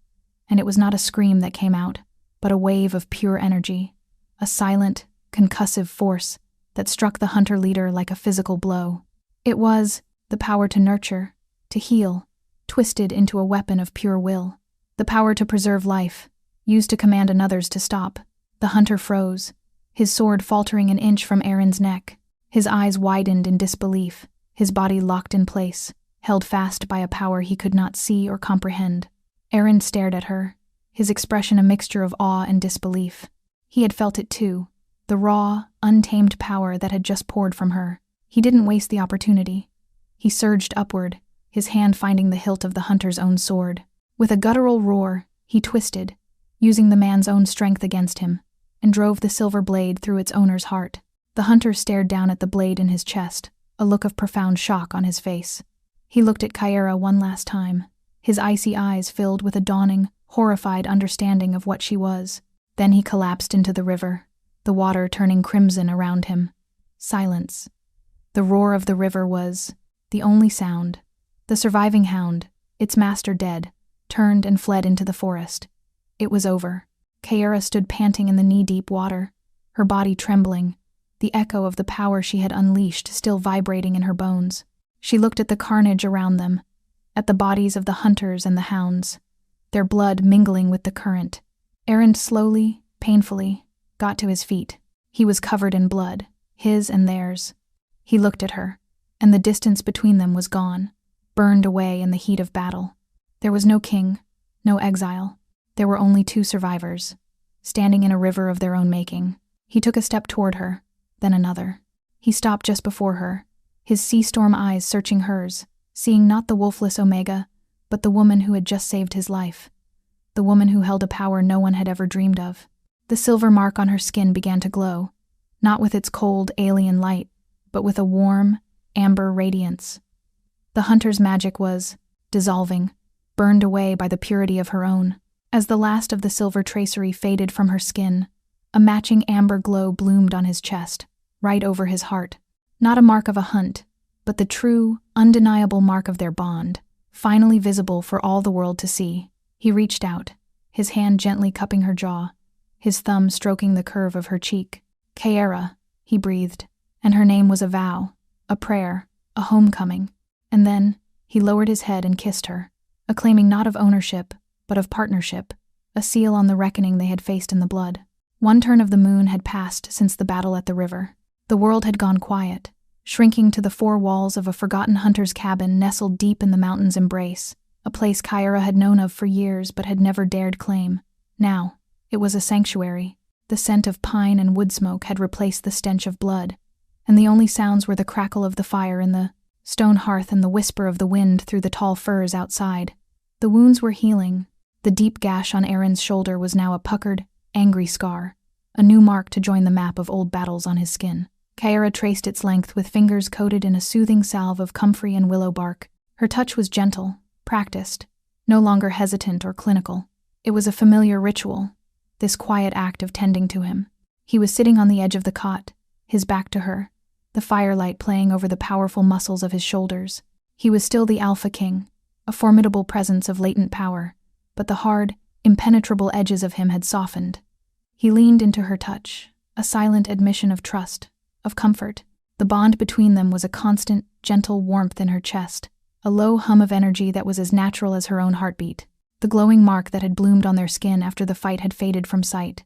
and it was not a scream that came out, but a wave of pure energy, a silent, concussive force that struck the hunter leader like a physical blow. It was the power to nurture, to heal, twisted into a weapon of pure will. The power to preserve life, used to command another's to stop. The hunter froze, his sword faltering an inch from Erend's neck. His eyes widened in disbelief, his body locked in place, held fast by a power he could not see or comprehend. Erend stared at her, his expression a mixture of awe and disbelief. He had felt it too, the raw, untamed power that had just poured from her. He didn't waste the opportunity. He surged upward, his hand finding the hilt of the hunter's own sword. With a guttural roar, he twisted, using the man's own strength against him, and drove the silver blade through its owner's heart. The hunter stared down at the blade in his chest, a look of profound shock on his face. He looked at Kyera one last time, his icy eyes filled with a dawning, horrified understanding of what she was. Then he collapsed into the river, the water turning crimson around him. Silence. The roar of the river was the only sound. The surviving hound, its master dead, turned and fled into the forest. It was over. Kyera stood panting in the knee-deep water, her body trembling, the echo of the power she had unleashed still vibrating in her bones. She looked at the carnage around them, at the bodies of the hunters and the hounds, their blood mingling with the current. Erend slowly, painfully, got to his feet. He was covered in blood, his and theirs. He looked at her, and the distance between them was gone, burned away in the heat of battle. There was no king, no exile. There were only two survivors, standing in a river of their own making. He took a step toward her, then another. He stopped just before her, his sea-storm eyes searching hers, seeing not the wolfless Omega, but the woman who had just saved his life, the woman who held a power no one had ever dreamed of. The silver mark on her skin began to glow, not with its cold, alien light, but with a warm, amber radiance. The hunter's magic was dissolving, burned away by the purity of her own. As the last of the silver tracery faded from her skin, a matching amber glow bloomed on his chest, right over his heart. Not a mark of a hunt, but the true, undeniable mark of their bond, finally visible for all the world to see. He reached out, his hand gently cupping her jaw, his thumb stroking the curve of her cheek. Kyera, he breathed, and her name was a vow, a prayer, a homecoming. And then he lowered his head and kissed her, a claiming not of ownership, but of partnership, a seal on the reckoning they had faced in the blood. One turn of the moon had passed since the battle at the river. The world had gone quiet, shrinking to the four walls of a forgotten hunter's cabin nestled deep in the mountain's embrace, a place Kyra had known of for years but had never dared claim. Now, it was a sanctuary. The scent of pine and wood smoke had replaced the stench of blood, and the only sounds were the crackle of the fire in the stone hearth and the whisper of the wind through the tall firs outside. The wounds were healing. The deep gash on Aaron's shoulder was now a puckered, angry scar, a new mark to join the map of old battles on his skin. Kyra traced its length with fingers coated in a soothing salve of comfrey and willow bark. Her touch was gentle, practiced, no longer hesitant or clinical. It was a familiar ritual, this quiet act of tending to him. He was sitting on the edge of the cot, his back to her, the firelight playing over the powerful muscles of his shoulders. He was still the Alpha King, a formidable presence of latent power, but the hard, impenetrable edges of him had softened. He leaned into her touch, a silent admission of trust, of comfort. The bond between them was a constant, gentle warmth in her chest, a low hum of energy that was as natural as her own heartbeat, the glowing mark that had bloomed on their skin after the fight had faded from sight.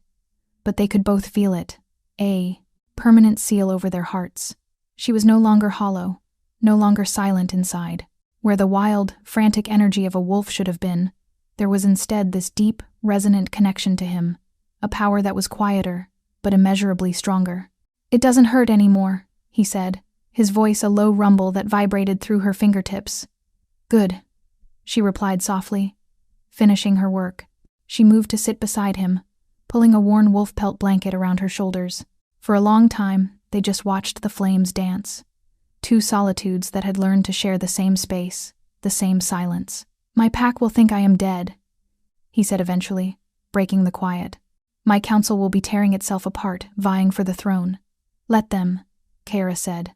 But they could both feel it, a permanent seal over their hearts. She was no longer hollow, no longer silent inside. Where the wild, frantic energy of a wolf should have been, there was instead this deep, resonant connection to him, a power that was quieter, but immeasurably stronger. "It doesn't hurt anymore," he said, his voice a low rumble that vibrated through her fingertips. "Good," she replied softly. Finishing her work, she moved to sit beside him, pulling a worn wolf pelt blanket around her shoulders. For a long time, they just watched the flames dance. Two solitudes that had learned to share the same space, the same silence. "My pack will think I am dead," he said eventually, breaking the quiet. "My council will be tearing itself apart, vying for the throne." "Let them," Kyra said,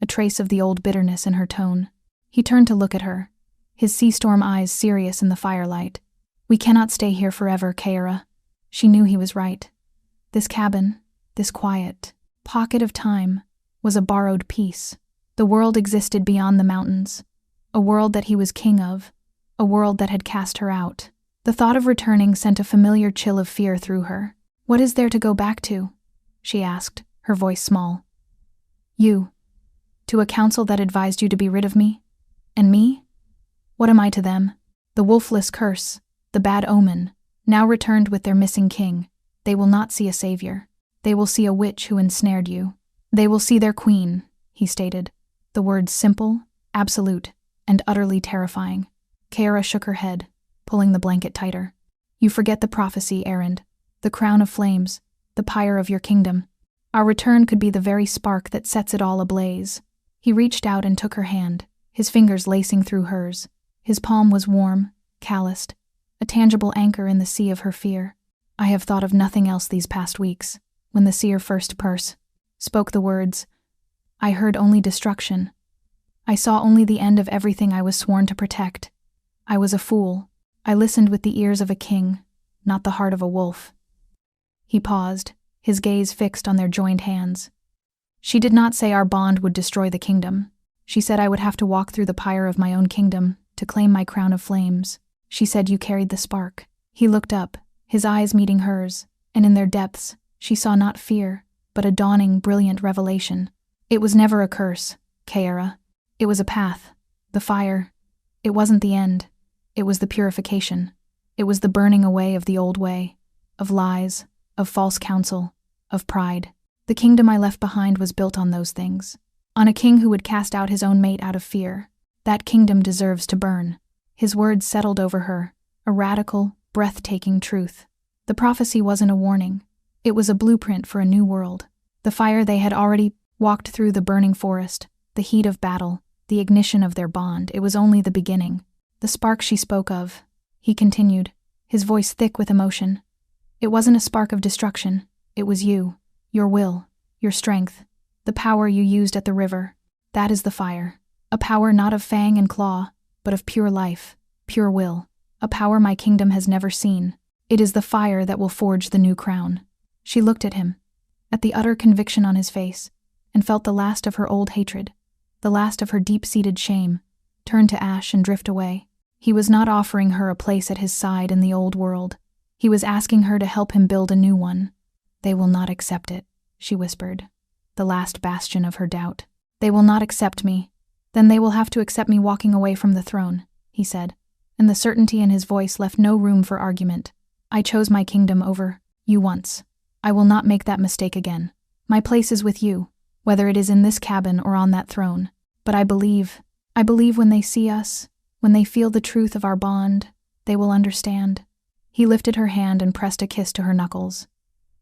a trace of the old bitterness in her tone. He turned to look at her, his sea-storm eyes serious in the firelight. "We cannot stay here forever, Kyra." She knew he was right. This cabin, this quiet pocket of time, was a borrowed peace. The world existed beyond the mountains, a world that he was king of, a world that had cast her out. The thought of returning sent a familiar chill of fear through her. "What is there to go back to?" she asked, her voice small. "You. To a council that advised you to be rid of me? And me? What am I to them? The wolfless curse, the bad omen, now returned with their missing king. They will not see a savior. They will see a witch who ensnared you. They will see their queen," he stated, the words simple, absolute, and utterly terrifying. Kyra shook her head, pulling the blanket tighter. "You forget the prophecy, Aaron, the crown of flames, the pyre of your kingdom. Our return could be the very spark that sets it all ablaze." He reached out and took her hand, his fingers lacing through hers. His palm was warm, calloused, a tangible anchor in the sea of her fear. "I have thought of nothing else these past weeks." When the seer first spoke the words, I heard only destruction. I saw only the end of everything I was sworn to protect. I was a fool. I listened with the ears of a king, not the heart of a wolf. He paused, his gaze fixed on their joined hands. "She did not say our bond would destroy the kingdom. She said I would have to walk through the pyre of my own kingdom to claim my crown of flames. She said you carried the spark." He looked up, his eyes meeting hers, and in their depths, she saw not fear, but a dawning, brilliant revelation. "It was never a curse, Kyra. It was a path. The fire. It wasn't the end. It was the purification. It was the burning away of the old way, of lies, of false counsel, of pride. The kingdom I left behind was built on those things. On a king who would cast out his own mate out of fear. That kingdom deserves to burn." His words settled over her, a radical, breathtaking truth. The prophecy wasn't a warning. It was a blueprint for a new world. The fire they had already walked through, the burning forest, the heat of battle, the ignition of their bond. It was only the beginning. "The spark she spoke of," he continued, his voice thick with emotion. "It wasn't a spark of destruction. It was you, your will, your strength, the power you used at the river. That is the fire. A power not of fang and claw, but of pure life, pure will. A power my kingdom has never seen. It is the fire that will forge the new crown." She looked at him, at the utter conviction on his face, and felt the last of her old hatred, the last of her deep-seated shame, turn to ash and drift away. He was not offering her a place at his side in the old world. He was asking her to help him build a new one. They will not accept it, she whispered, the last bastion of her doubt. They will not accept me. Then they will have to accept me walking away from the throne, he said, and the certainty in his voice left no room for argument. I chose my kingdom over you once. I will not make that mistake again. My place is with you, whether it is in this cabin or on that throne. But I believe when they see us, when they feel the truth of our bond, they will understand. He lifted her hand and pressed a kiss to her knuckles.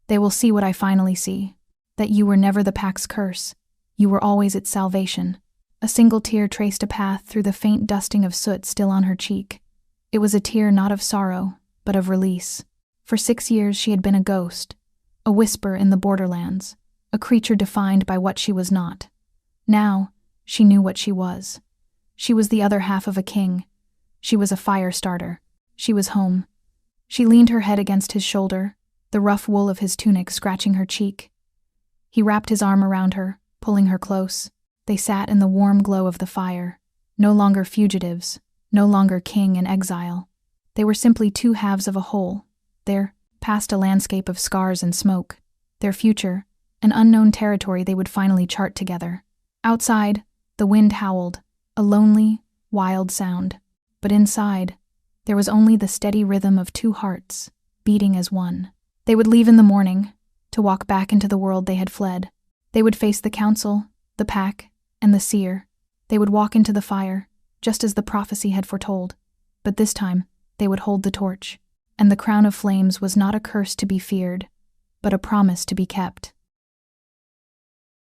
They will see what I finally see, that you were never the pack's curse. You were always its salvation. A single tear traced a path through the faint dusting of soot still on her cheek. It was a tear not of sorrow, but of release. For 6 years she had been a ghost, a whisper in the borderlands, a creature defined by what she was not. Now, she knew what she was. She was the other half of a king. She was a fire starter. She was home. She leaned her head against his shoulder, the rough wool of his tunic scratching her cheek. He wrapped his arm around her, pulling her close. They sat in the warm glow of the fire, no longer fugitives, no longer king and exile. They were simply two halves of a whole, their past a landscape of scars and smoke, their future, an unknown territory they would finally chart together. Outside, the wind howled, a lonely, wild sound. But inside, there was only the steady rhythm of two hearts, beating as one. They would leave in the morning, to walk back into the world they had fled. They would face the council, the pack, and the seer. They would walk into the fire, just as the prophecy had foretold. But this time, they would hold the torch. And the crown of flames was not a curse to be feared, but a promise to be kept.